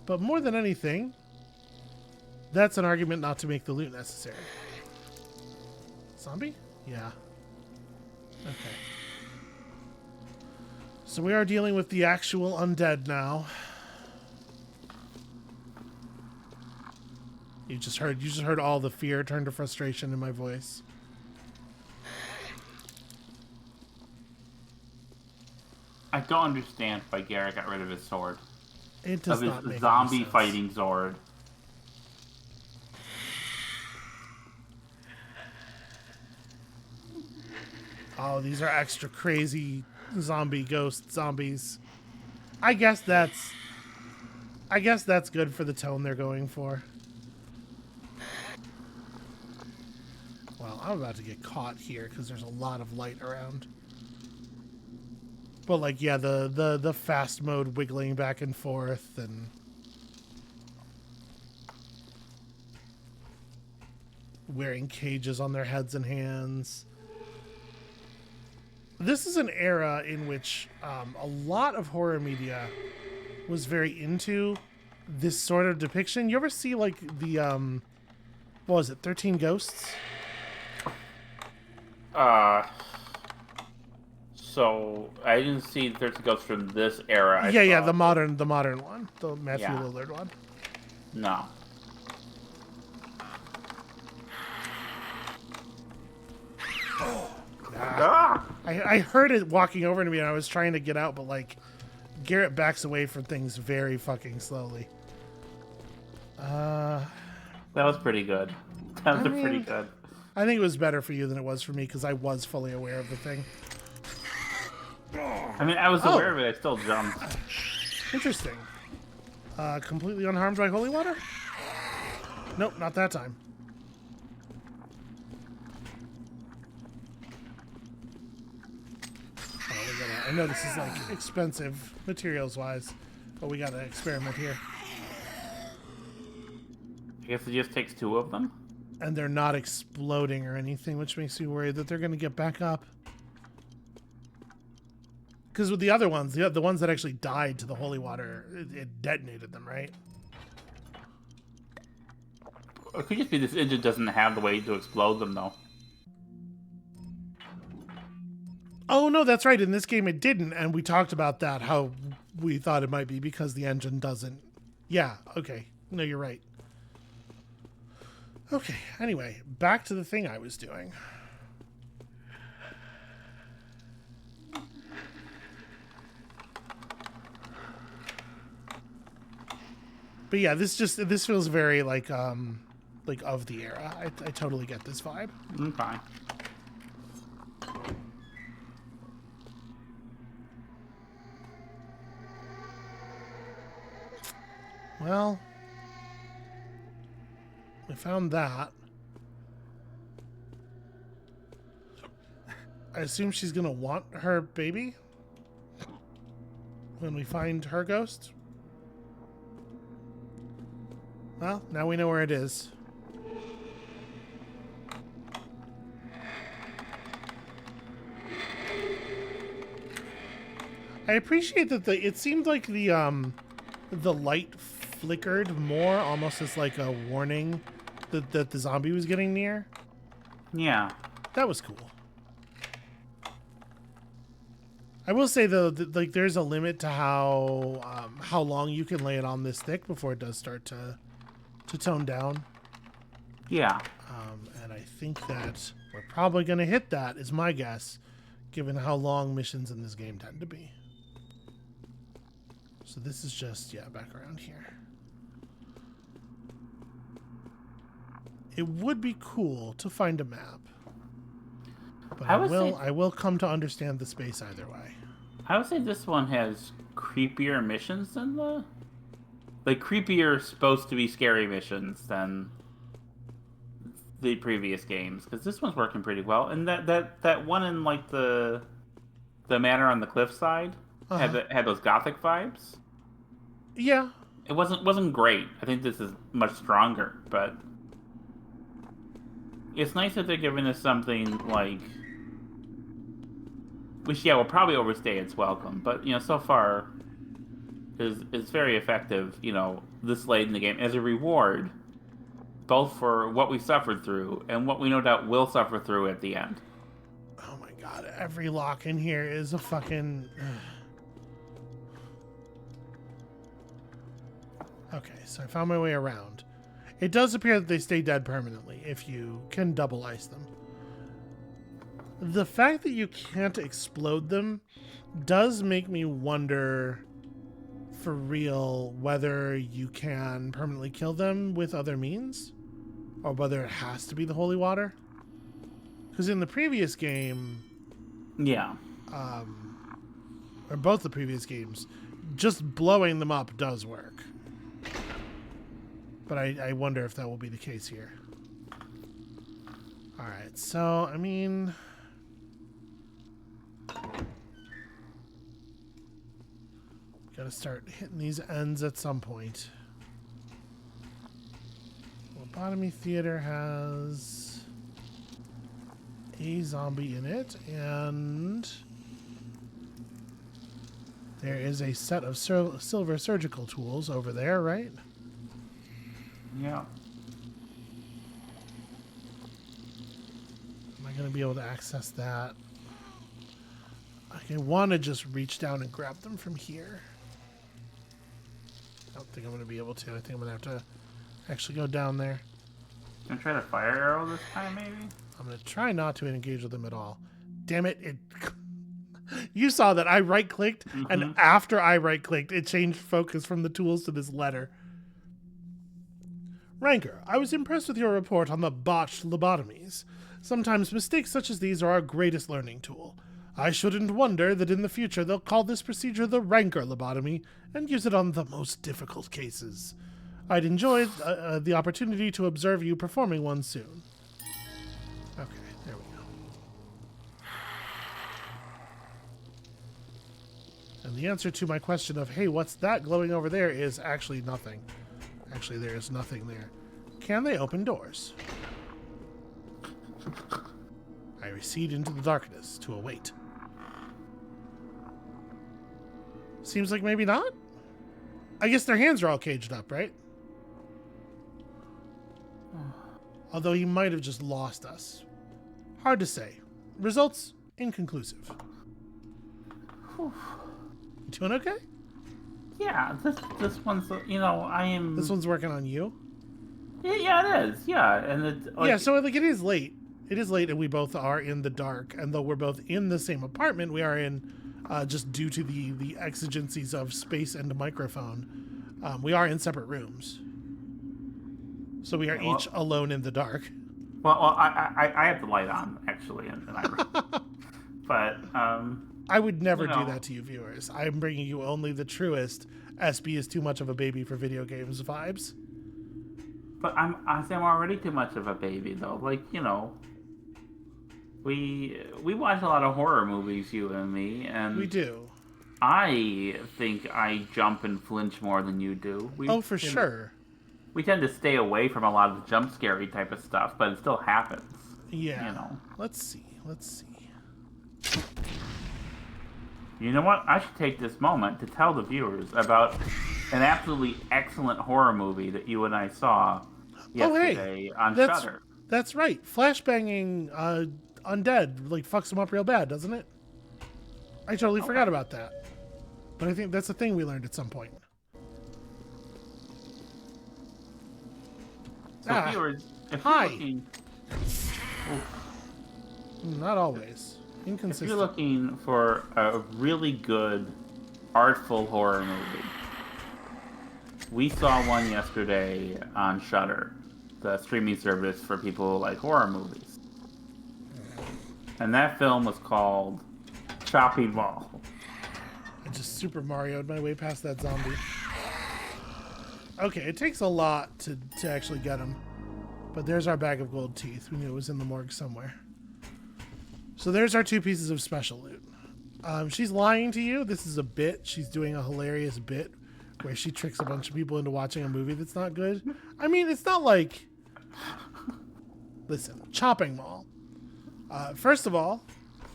But more than anything, that's an argument not to make the loot necessary. Zombie? Yeah. Okay. So we are dealing with the actual undead now. You just heard all the fear turn to frustration in my voice. I don't understand why Garrett got rid of his sword. It does of not his make any zombie sense. fighting sword. Oh, these are extra crazy zombie ghost zombies. I guess that's good for the tone they're going for. Well, I'm about to get caught here because there's a lot of light around. But like, yeah, the fast mode wiggling back and forth and wearing cages on their heads and hands. This is an era in which a lot of horror media was very into this sort of depiction. You ever see like the what was it, 13 Ghosts? So I didn't see 13 Ghosts from this era. Yeah, the modern one, the Matthew Yeah. Lillard one. No. I heard it walking over to me and I was trying to get out, but like Garrett backs away from things very fucking slowly. That was pretty good. That was pretty good. I think it was better for you than it was for me because I was fully aware of the thing. I mean, I was aware of it. I still jumped. Interesting. Completely unharmed by holy water? Nope, not that time. I know this is like expensive materials wise, but we gotta experiment here. I guess it just takes 2 of them. And they're not exploding or anything, which makes me worried that they're gonna get back up. Because with the other ones, the ones that actually died to the holy water, it detonated them, right? It could just be this engine doesn't have the way to explode them, though. Oh, no, that's right. In this game, it didn't. And we talked about that, how we thought it might be because the engine doesn't. Yeah, okay. No, you're right. Okay, anyway, back to the thing I was doing. But yeah, this feels very like of the era. I totally get this vibe. Fine. Well, we found that. I assume she's gonna want her baby when we find her ghost. Well, now we know where it is. I appreciate that it seemed like the light flickered more, almost as like a warning that the zombie was getting near. Yeah. That was cool. I will say though, like there's a limit to how long you can lay it on this thick before it does start to tone down. Yeah. And I think that we're probably gonna hit that, is my guess, given how long missions in this game tend to be. So this is just, yeah, back around here. It would be cool to find a map. But I will come to understand the space either way. I would say this one has creepier missions than the... Like, creepier supposed to be scary missions than the previous games. Because this one's working pretty well. And that one in, like, the manor on the cliffside had those gothic vibes. Yeah. It wasn't great. I think this is much stronger, but... It's nice that they're giving us something, like... Which, yeah, will probably overstay its welcome. But, so far, is very effective, this late in the game. As a reward, both for what we suffered through and what we no doubt will suffer through at the end. Oh my god, every lock in here is a fucking... Okay, so I found my way around. It does appear that they stay dead permanently if you can double ice them. The fact that you can't explode them does make me wonder for real whether you can permanently kill them with other means or whether it has to be the holy water. Because in the previous game, yeah, or both the previous games, just blowing them up does work. But I wonder if that will be the case here. Alright, so, I mean... Gotta start hitting these ends at some point. Lobotomy Theater has a zombie in it, and there is a set of silver surgical tools over there, right? Yeah. Am I going to be able to access that? I want to just reach down and grab them from here. I don't think I'm going to be able to. I think I'm going to have to actually go down there. Gonna try to fire arrow this time, maybe? I'm going to try not to engage with them at all. Damn it. You saw that I right-clicked, and after I right-clicked, it changed focus from the tools to this letter. Ranker, I was impressed with your report on the botched lobotomies. Sometimes mistakes such as these are our greatest learning tool. I shouldn't wonder that in the future they'll call this procedure the Ranker lobotomy and use it on the most difficult cases. I'd enjoy the opportunity to observe you performing one soon. Okay, there we go. And the answer to my question of, hey, what's that glowing over there, is actually nothing. Actually, there is nothing there. Can they open doors? I recede into the darkness to await. Seems like maybe not? I guess their hands are all caged up, right? Although he might have just lost us. Hard to say. Results inconclusive. You doing okay? Yeah, this one's, I am... This one's working on you? Yeah, it is. Yeah, and it's... Like... Yeah, so like it is late. It is late and we both are in the dark. And though we're both in the same apartment, we are in, just due to the exigencies of space and microphone, we are in separate rooms. So we are each alone in the dark. Well, I have the light on, actually, and but... I would never do that to you viewers. I'm bringing you only the truest SB is too much of a baby for video games vibes. But I say I'm already too much of a baby though. Like, you know, we watch a lot of horror movies, you and me, and We do. I think I jump and flinch more than you do. For sure. We tend to stay away from a lot of the jump scary type of stuff, but it still happens. Yeah. You know. Let's see. You know what? I should take this moment to tell the viewers about an absolutely excellent horror movie that you and I saw yesterday on Shudder. That's right. Flashbanging undead like fucks them up real bad, doesn't it? I totally forgot about that. But I think that's a thing we learned at some point. So viewers, if Hi. you're looking, Not always. if Inconsistent. you're looking for a really good, artful horror movie, we saw one yesterday on Shudder, the streaming service for people who like horror movies. And that film was called Chopping Mall. I just Super Mario'd my way past that zombie. Okay, it takes a lot to actually get him. But there's our bag of gold teeth. We knew it was in the morgue somewhere. So there's our 2 pieces of special loot. She's lying to you. This is a bit. She's doing a hilarious bit where she tricks a bunch of people into watching a movie that's not good. I mean, it's not like... Listen, Chopping Mall. First of all,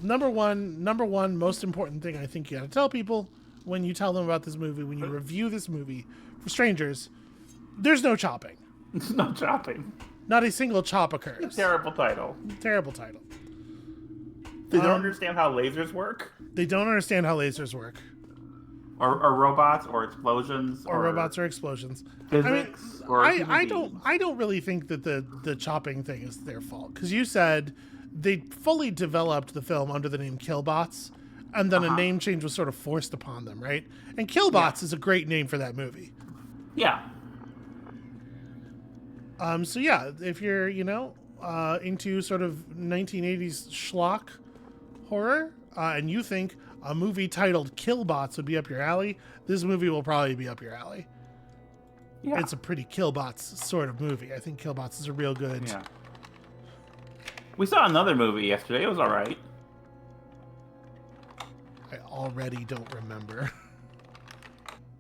number one most important thing I think you gotta tell people when you tell them about this movie, when you review this movie for strangers, there's no chopping. It's no chopping. Not a single chop occurs. Terrible title. Terrible title. They don't understand how lasers work? They don't understand how lasers work. Or robots, or explosions, Or robots or explosions. physics, I don't really think that the chopping thing is their fault. Because you said they fully developed the film under the name Killbots, and then a name change was sort of forced upon them, right? And Killbots is a great name for that movie. Yeah. So yeah, if you're, into sort of 1980s schlock horror, and you think a movie titled Killbots would be up your alley, this movie will probably be up your alley. Yeah. It's a pretty Killbots sort of movie. I think Killbots is a real good... Yeah. We saw another movie yesterday. It was all right. I already don't remember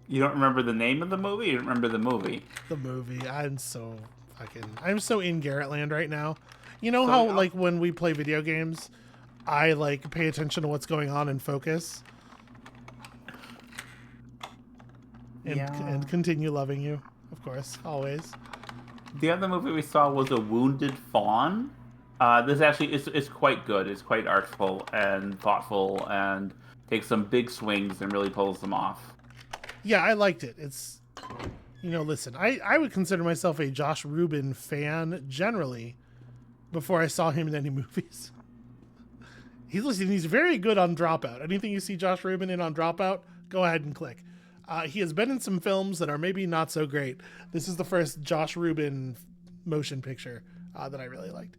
You don't remember the name of the movie? You don't remember the movie? the movie. I'm so in Garrett land right now. You know how, like, when we play video games, I, like, pay attention to what's going on and focus? And continue loving you, of course, always. The other movie we saw was A Wounded Fawn. This actually is quite good. It's quite artful and thoughtful and takes some big swings and really pulls them off. Yeah, I liked it. It's, listen, I would consider myself a Josh Rubin fan generally before I saw him in any movies. He's very good on Dropout. Anything you see Josh Rubin in on Dropout, go ahead and click. He has been in some films that are maybe not so great. This is the first Josh Rubin motion picture that I really liked.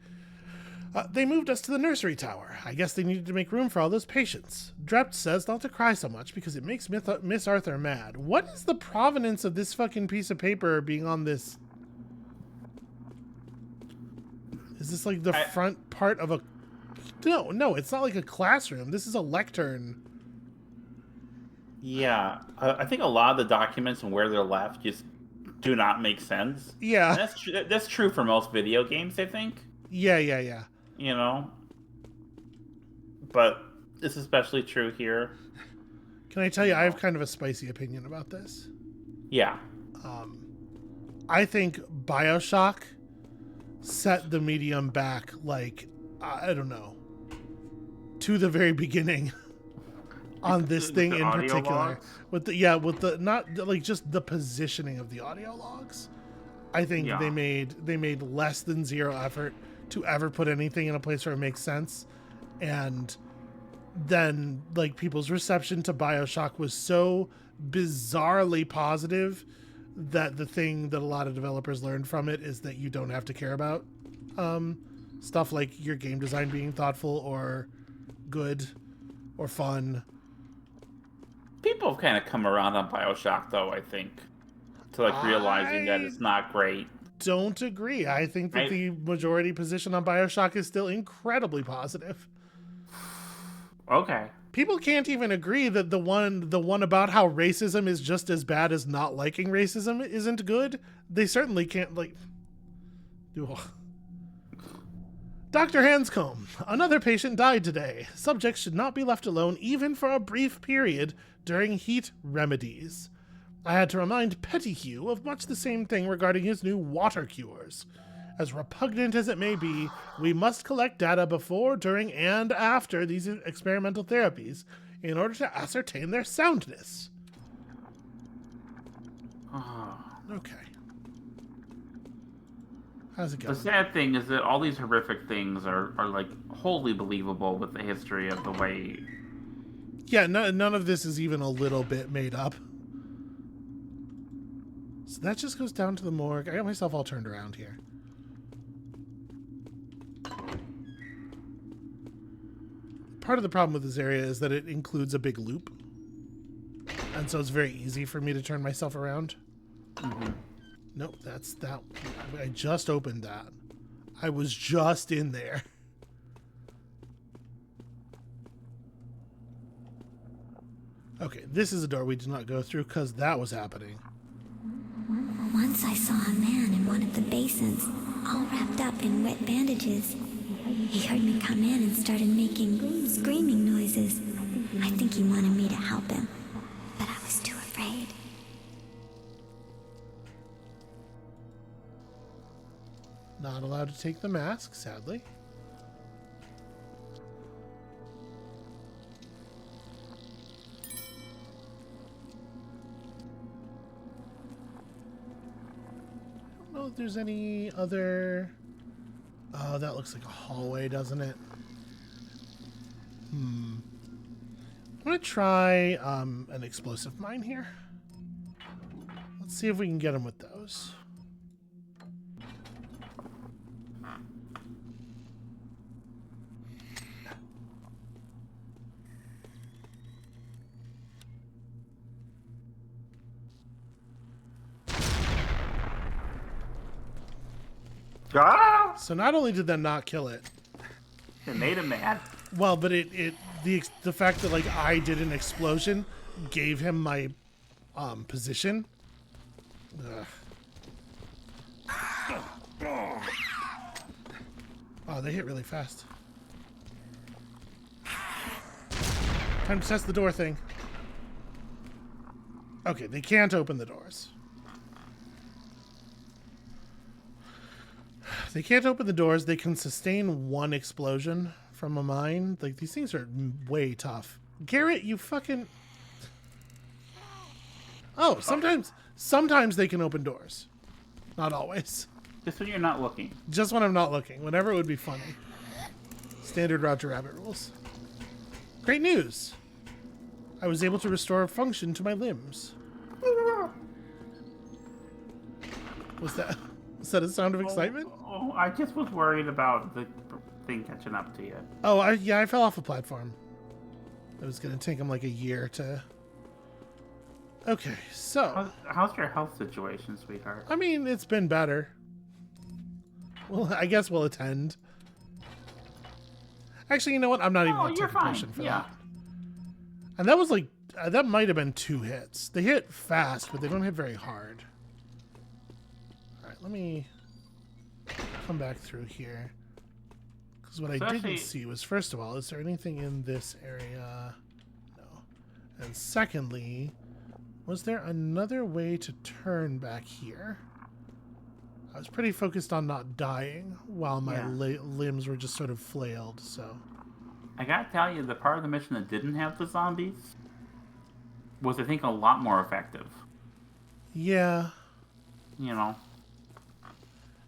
They moved us to the nursery tower. I guess they needed to make room for all those patients. Drept says not to cry so much because it makes Miss Arthur mad. What is the provenance of this fucking piece of paper being on this? Is this like the front part of a... No, it's not like a classroom. This is a lectern. Yeah, I think a lot of the documents and where they're left just do not make sense. Yeah. And that's true for most video games, I think. Yeah. But it's especially true here. Can I tell you, I have kind of a spicy opinion about this. Yeah. I think BioShock set the medium back, like, I don't know, to the very beginning on this thing in particular. Logs? With the not like just the positioning of the audio logs. I think they made less than zero effort to ever put anything in a place where it makes sense. And then, like, people's reception to BioShock was so bizarrely positive that the thing that a lot of developers learned from it is that you don't have to care about stuff like your game design being thoughtful or good or fun People have kind of come around on Bioshock, though, I think. To, like, realizing that it's not great. Don't agree. I think that the majority position on Bioshock is still incredibly positive. Okay. People can't even agree that the one about how racism is just as bad as not liking racism isn't good. They certainly can't, like... Ugh. Dr. Hanscombe, another patient died today. Subjects should not be left alone even for a brief period during heat remedies. I had to remind Pettigrew of much the same thing regarding his new water cures. As repugnant as it may be, we must collect data before, during, and after these experimental therapies in order to ascertain their soundness. Okay. How's it going? The sad thing is that all these horrific things are like, wholly believable with the history of the way... Yeah, none of this is even a little bit made up. So that just goes down to the morgue. I got myself all turned around here. Part of the problem with this area is that it includes a big loop. And so it's very easy for me to turn myself around. Mm-hmm. Nope, that's that. I just opened that. I was just in there. Okay, this is a door we did not go through because that was happening. Once I saw a man in one of the basins, all wrapped up in wet bandages. He heard me come in and started making screaming noises. I think he wanted me to help him, but I was too afraid. Not allowed to take the mask, sadly. I don't know if there's any other... Oh, that looks like a hallway, doesn't it? I'm gonna try an explosive mine here. Let's see if we can get him with those. Ah! So not only did that not kill it, It made him mad. well, but the fact that like I did an explosion gave him my position. Ugh. Oh, they hit really fast. Time to test the door thing. Okay, they can't open the doors. They can't open the doors. They can sustain one explosion from a mine. Like, these things are way tough. Garrett, you fucking... Oh, sometimes they can open doors. Not always. Just when you're not looking. Just when I'm not looking. Whenever it would be funny. Standard Roger Rabbit rules. Great news! I was able to restore function to my limbs. Was that a sound of excitement? Oh, I just was worried about the thing catching up to you. Oh, I fell off a platform. It was going to take him like a year to... Okay, so... How's your health situation, sweetheart? I mean, it's been better. Well, I guess we'll attend. Actually, you know what? I'm not even going to take a potion for that. And that was like... that might have been 2 hits. They hit fast, but they don't hit very hard. Alright, let me come back through here. Because what I didn't see was, first of all, is there anything in this area? No. And secondly, was there another way to turn back here? I was pretty focused on not dying while my limbs were just sort of flailed, so... I gotta tell you, the part of the mission that didn't have the zombies was, I think, a lot more effective. Yeah. You know?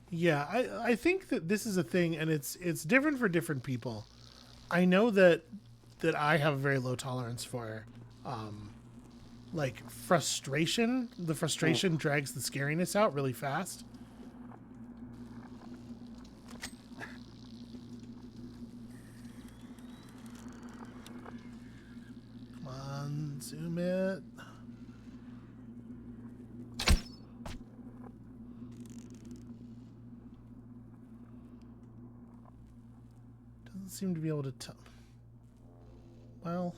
Yeah, I think that this is a thing, and it's different for different people. I know that I have a very low tolerance for, like, frustration. The frustration drags the scariness out really fast. Come on, zoom in. seem to be able to tell. Well,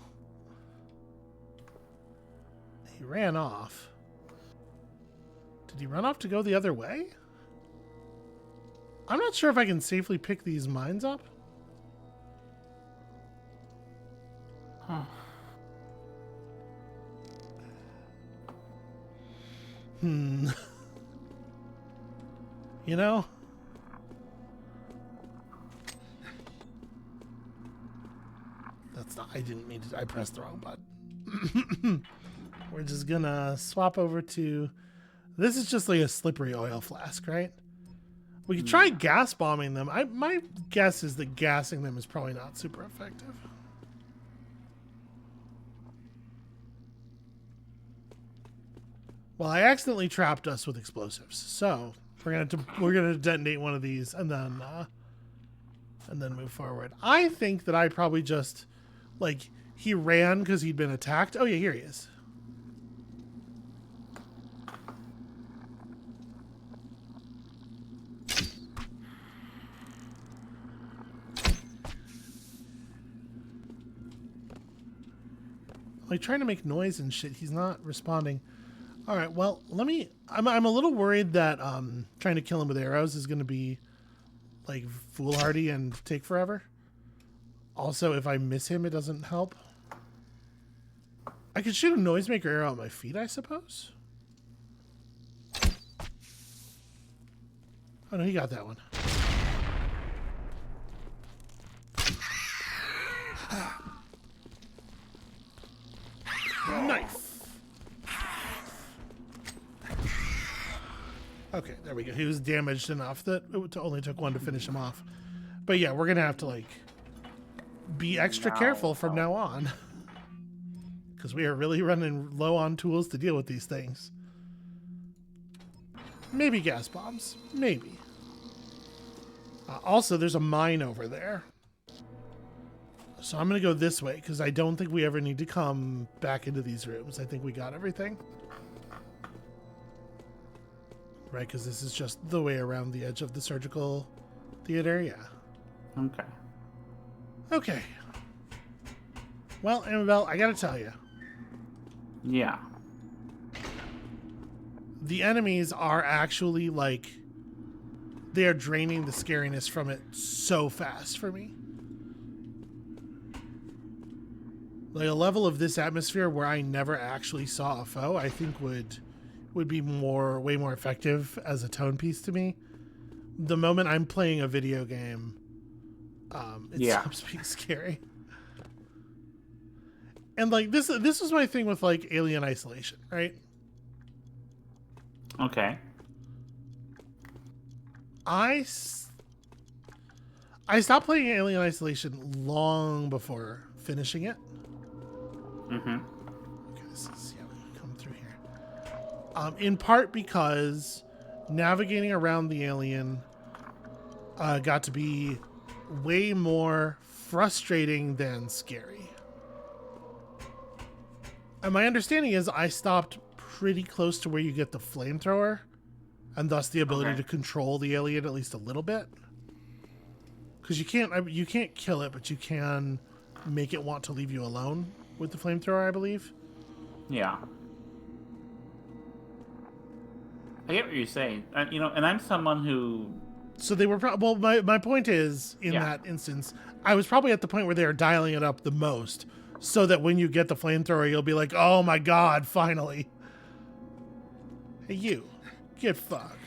he ran off. Did he run off to go the other way? I'm not sure if I can safely pick these mines up. Huh. You know? That's not, I didn't mean to, I pressed the wrong button. We're just gonna swap over to, this is just like a slippery oil flask, right? We could try gas bombing them. My guess is that gassing them is probably not super effective. Well, I accidentally trapped us with explosives, so we're gonna detonate one of these and then move forward. I think that I probably just like he ran because he'd been attacked. Oh yeah, here he is. Like trying to make noise and shit. He's not responding. All right, well, let me. I'm a little worried that trying to kill him with arrows is going to be like foolhardy and take forever. Also, if I miss him, it doesn't help. I could shoot a noisemaker arrow at my feet, I suppose. Oh no, he got that one. Knife. Okay, there we go. He was damaged enough that it only took one to finish him off. But yeah, we're gonna have to like be extra careful from now on, because we are really running low on tools to deal with these things. Maybe gas bombs, maybe. Also, there's a mine over there. So I'm going to go this way because I don't think we ever need to come back into these rooms. I think we got everything. Right, because this is just the way around the edge of the surgical theater, yeah. Okay. Okay. Well, Amabel, I got to tell you. Yeah. The enemies are actually like, they are draining the scariness from it so fast for me. Like a level of this atmosphere where I never actually saw a foe, I think would be way more effective as a tone piece to me. The moment I'm playing a video game, it stops being scary. And like this was my thing with like Alien Isolation, right? Okay. I stopped playing Alien Isolation long before finishing it. Mm-hmm. Okay, this is come through here. In part because navigating around the alien got to be way more frustrating than scary. And my understanding is I stopped pretty close to where you get the flamethrower, and thus the ability to control the alien at least a little bit. Because you can't kill it, but you can make it want to leave you alone with the flamethrower, I believe. Yeah. I get what you're saying. And I'm someone who... So they were... well, my point is, in that instance, I was probably at the point where they were dialing it up the most, so that when you get the flamethrower, you'll be like, oh my god, finally. Hey, you. Get fucked.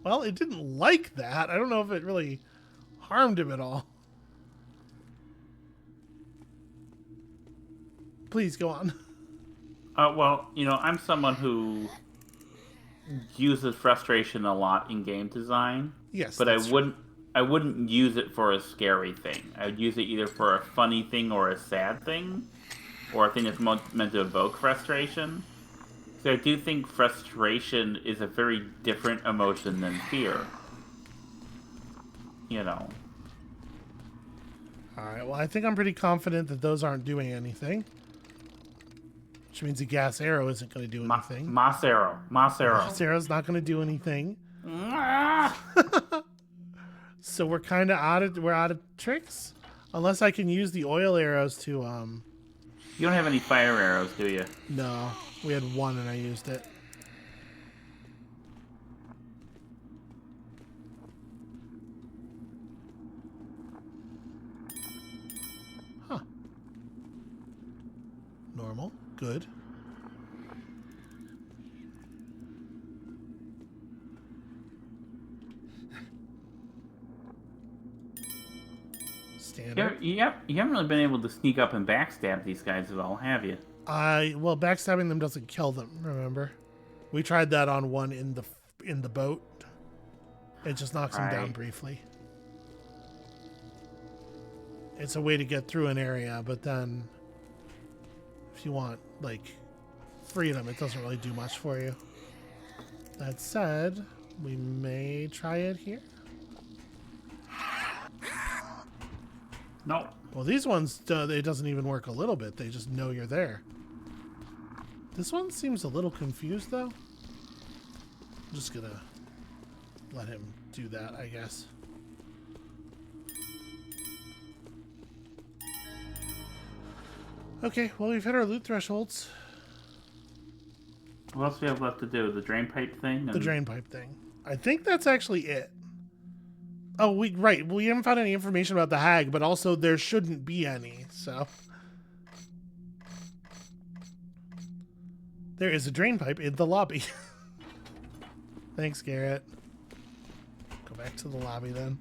Well, it didn't like that. I don't know if it really harmed him at all. Please go on. Well, I'm someone who uses frustration a lot in game design. Yes, but I wouldn't use it for a scary thing. I would use it either for a funny thing or a sad thing, or a thing that's meant to evoke frustration. So I do think frustration is a very different emotion than fear. All right, well, I think I'm pretty confident that those aren't doing anything. Which means a gas arrow isn't going to do anything. Moss arrow. Moss arrow's not going to do anything. So we're kind of out of tricks, unless I can use the oil arrows to You don't have any fire arrows, do you? No, we had one and I used it. Huh. Normal. Good. Standard. You haven't really been able to sneak up and backstab these guys at all, have you? Well, backstabbing them doesn't kill them, remember? We tried that on one in the boat. It just knocks them down Right. briefly. It's a way to get through an area, but then if you want, like, freedom, it doesn't really do much for you. That said, we may try it here. No. Well, these ones, it doesn't even work a little bit. They just know you're there. This one seems a little confused, though. I'm just gonna let him do that, I guess. Okay, well, we've hit our loot thresholds. What else do we have left to do? The drain pipe thing? The drain pipe thing. I think that's actually it. Oh, right. We haven't found any information about the hag, but also there shouldn't be any, so. There is a drain pipe in the lobby. Thanks, Garrett. Go back to the lobby then.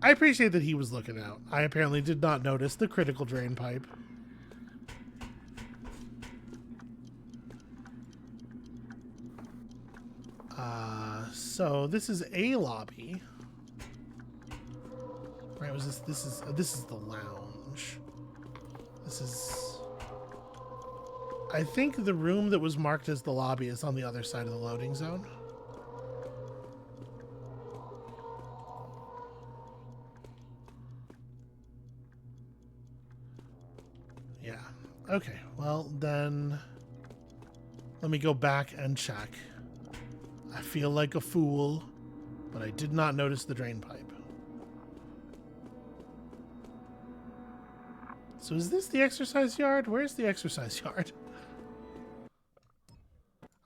I appreciate that he was looking out. I apparently did not notice the critical drain pipe. So this is a lobby, right? Was this is the lounge. This is, I think the room that was marked as the lobby is on the other side of the loading zone. Yeah. Okay. Well, then let me go back and check. I feel like a fool, but I did not notice the drain pipe. So is this the exercise yard? Where's the exercise yard?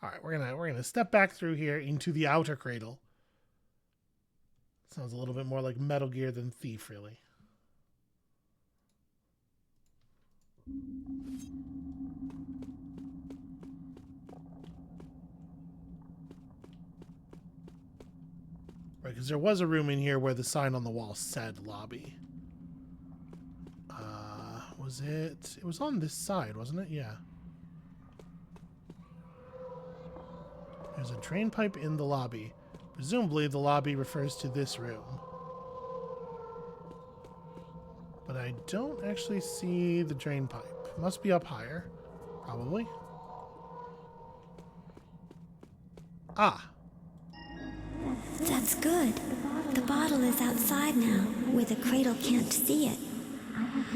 All right, we're gonna step back through here into the outer cradle. Sounds a little bit more like Metal Gear than Thief, really. Right, because there was a room in here where the sign on the wall said lobby. Was it? It was on this side, wasn't it? Yeah. There's a drain pipe in the lobby. Presumably the lobby refers to this room. But I don't actually see the drain pipe. Must be up higher. Probably. Ah. That's good. The bottle is outside now, where the cradle can't see it.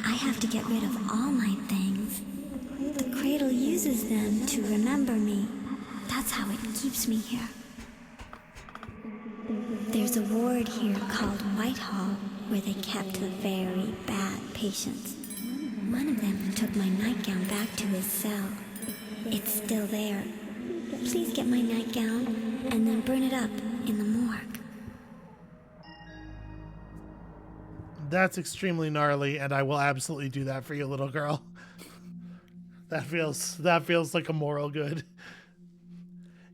I have to get rid of all my things. The cradle uses them to remember me. That's how it keeps me here. There's a ward here called Whitehall, where they kept the very bad patients. One of them took my nightgown back to his cell. It's still there. Please get my nightgown and then burn it up in the morgue. That's extremely gnarly, and I will absolutely do that for you, little girl. That feels like a moral good.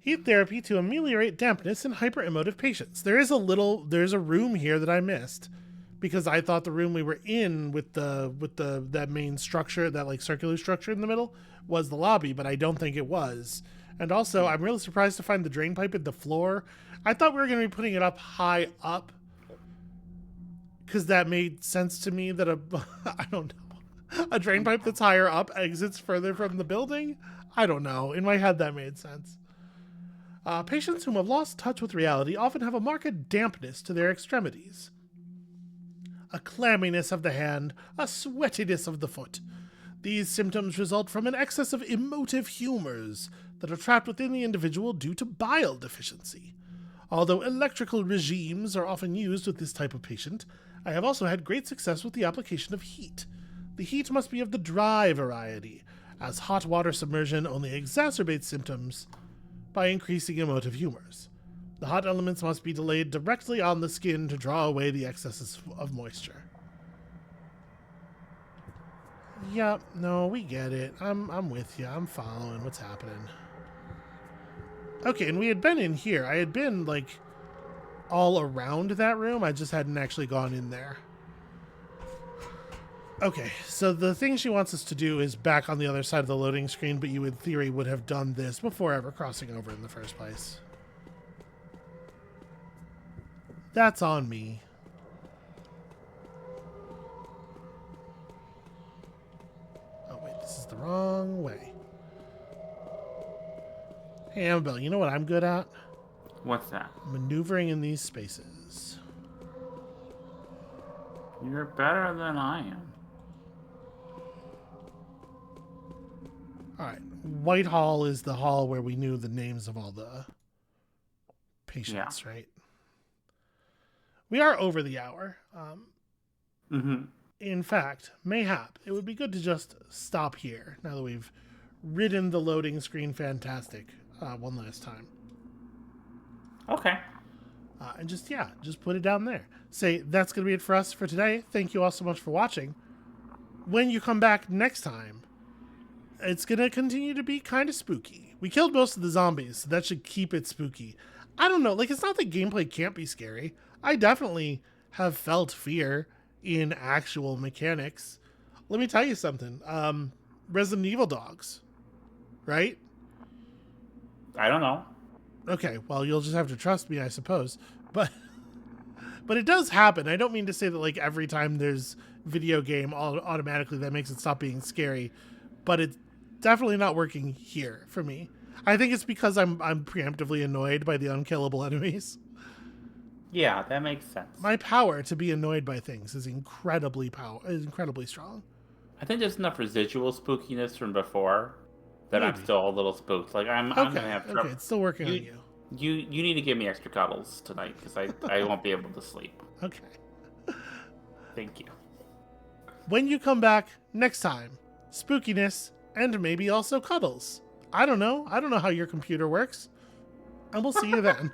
Heat therapy to ameliorate dampness in hyper-emotive patients. There's a room here that I missed because I thought the room we were in with that main structure, that like circular structure in the middle, was the lobby, but I don't think it was. And also, I'm really surprised to find the drain pipe at the floor. I thought we were going to be putting it up high up, because that made sense to me that I don't know, a drain pipe that's higher up exits further from the building. I don't know. In my head, that made sense. Patients whom have lost touch with reality often have a marked dampness to their extremities. A clamminess of the hand, a sweatiness of the foot. These symptoms result from an excess of emotive humors, that are trapped within the individual due to bile deficiency. Although electrical regimes are often used with this type of patient, I have also had great success with the application of heat. The heat must be of the dry variety, as hot water submersion only exacerbates symptoms by increasing emotive humors. The hot elements must be delayed directly on the skin to draw away the excesses of moisture. Yep, no, we get it. I'm with you. I'm following what's happening. Okay, and we had been in here. I had been, like, all around that room. I just hadn't actually gone in there. Okay, so the thing she wants us to do is back on the other side of the loading screen, but you in theory would have done this before ever crossing over in the first place. That's on me. Oh wait, this is the wrong way. Hey Amabel, you know what I'm good at? What's that? Maneuvering in these spaces. You're better than I am. Alright, Whitehall is the hall where we knew the names of all the patients, right? We are over the hour. In fact, mayhap, it would be good to just stop here now that we've ridden the loading screen fantastic one last time. Okay. And just put it down there. Say, that's going to be it for us for today. Thank you all so much for watching. When you come back next time, it's going to continue to be kind of spooky. We killed most of the zombies, so that should keep it spooky. I don't know, like, it's not that gameplay can't be scary. I definitely have felt fear in actual mechanics. Let me tell you something. Resident Evil dogs, right? I don't know. Okay, well, you'll just have to trust me, I suppose. But it does happen. I don't mean to say that, like, every time there's video game, automatically that makes it stop being scary. But it's definitely not working here for me. I think it's because I'm preemptively annoyed by the unkillable enemies. Yeah, that makes sense. My power to be annoyed by things is incredibly strong. I think there's enough residual spookiness from before that Maybe. I'm still a little spooked. Like I'm gonna have trouble. Okay, it's still working on you. You need to give me extra cuddles tonight because I won't be able to sleep. Okay. Thank you. When you come back next time, spookiness and maybe also cuddles. I don't know. I don't know how your computer works. And we'll see you then.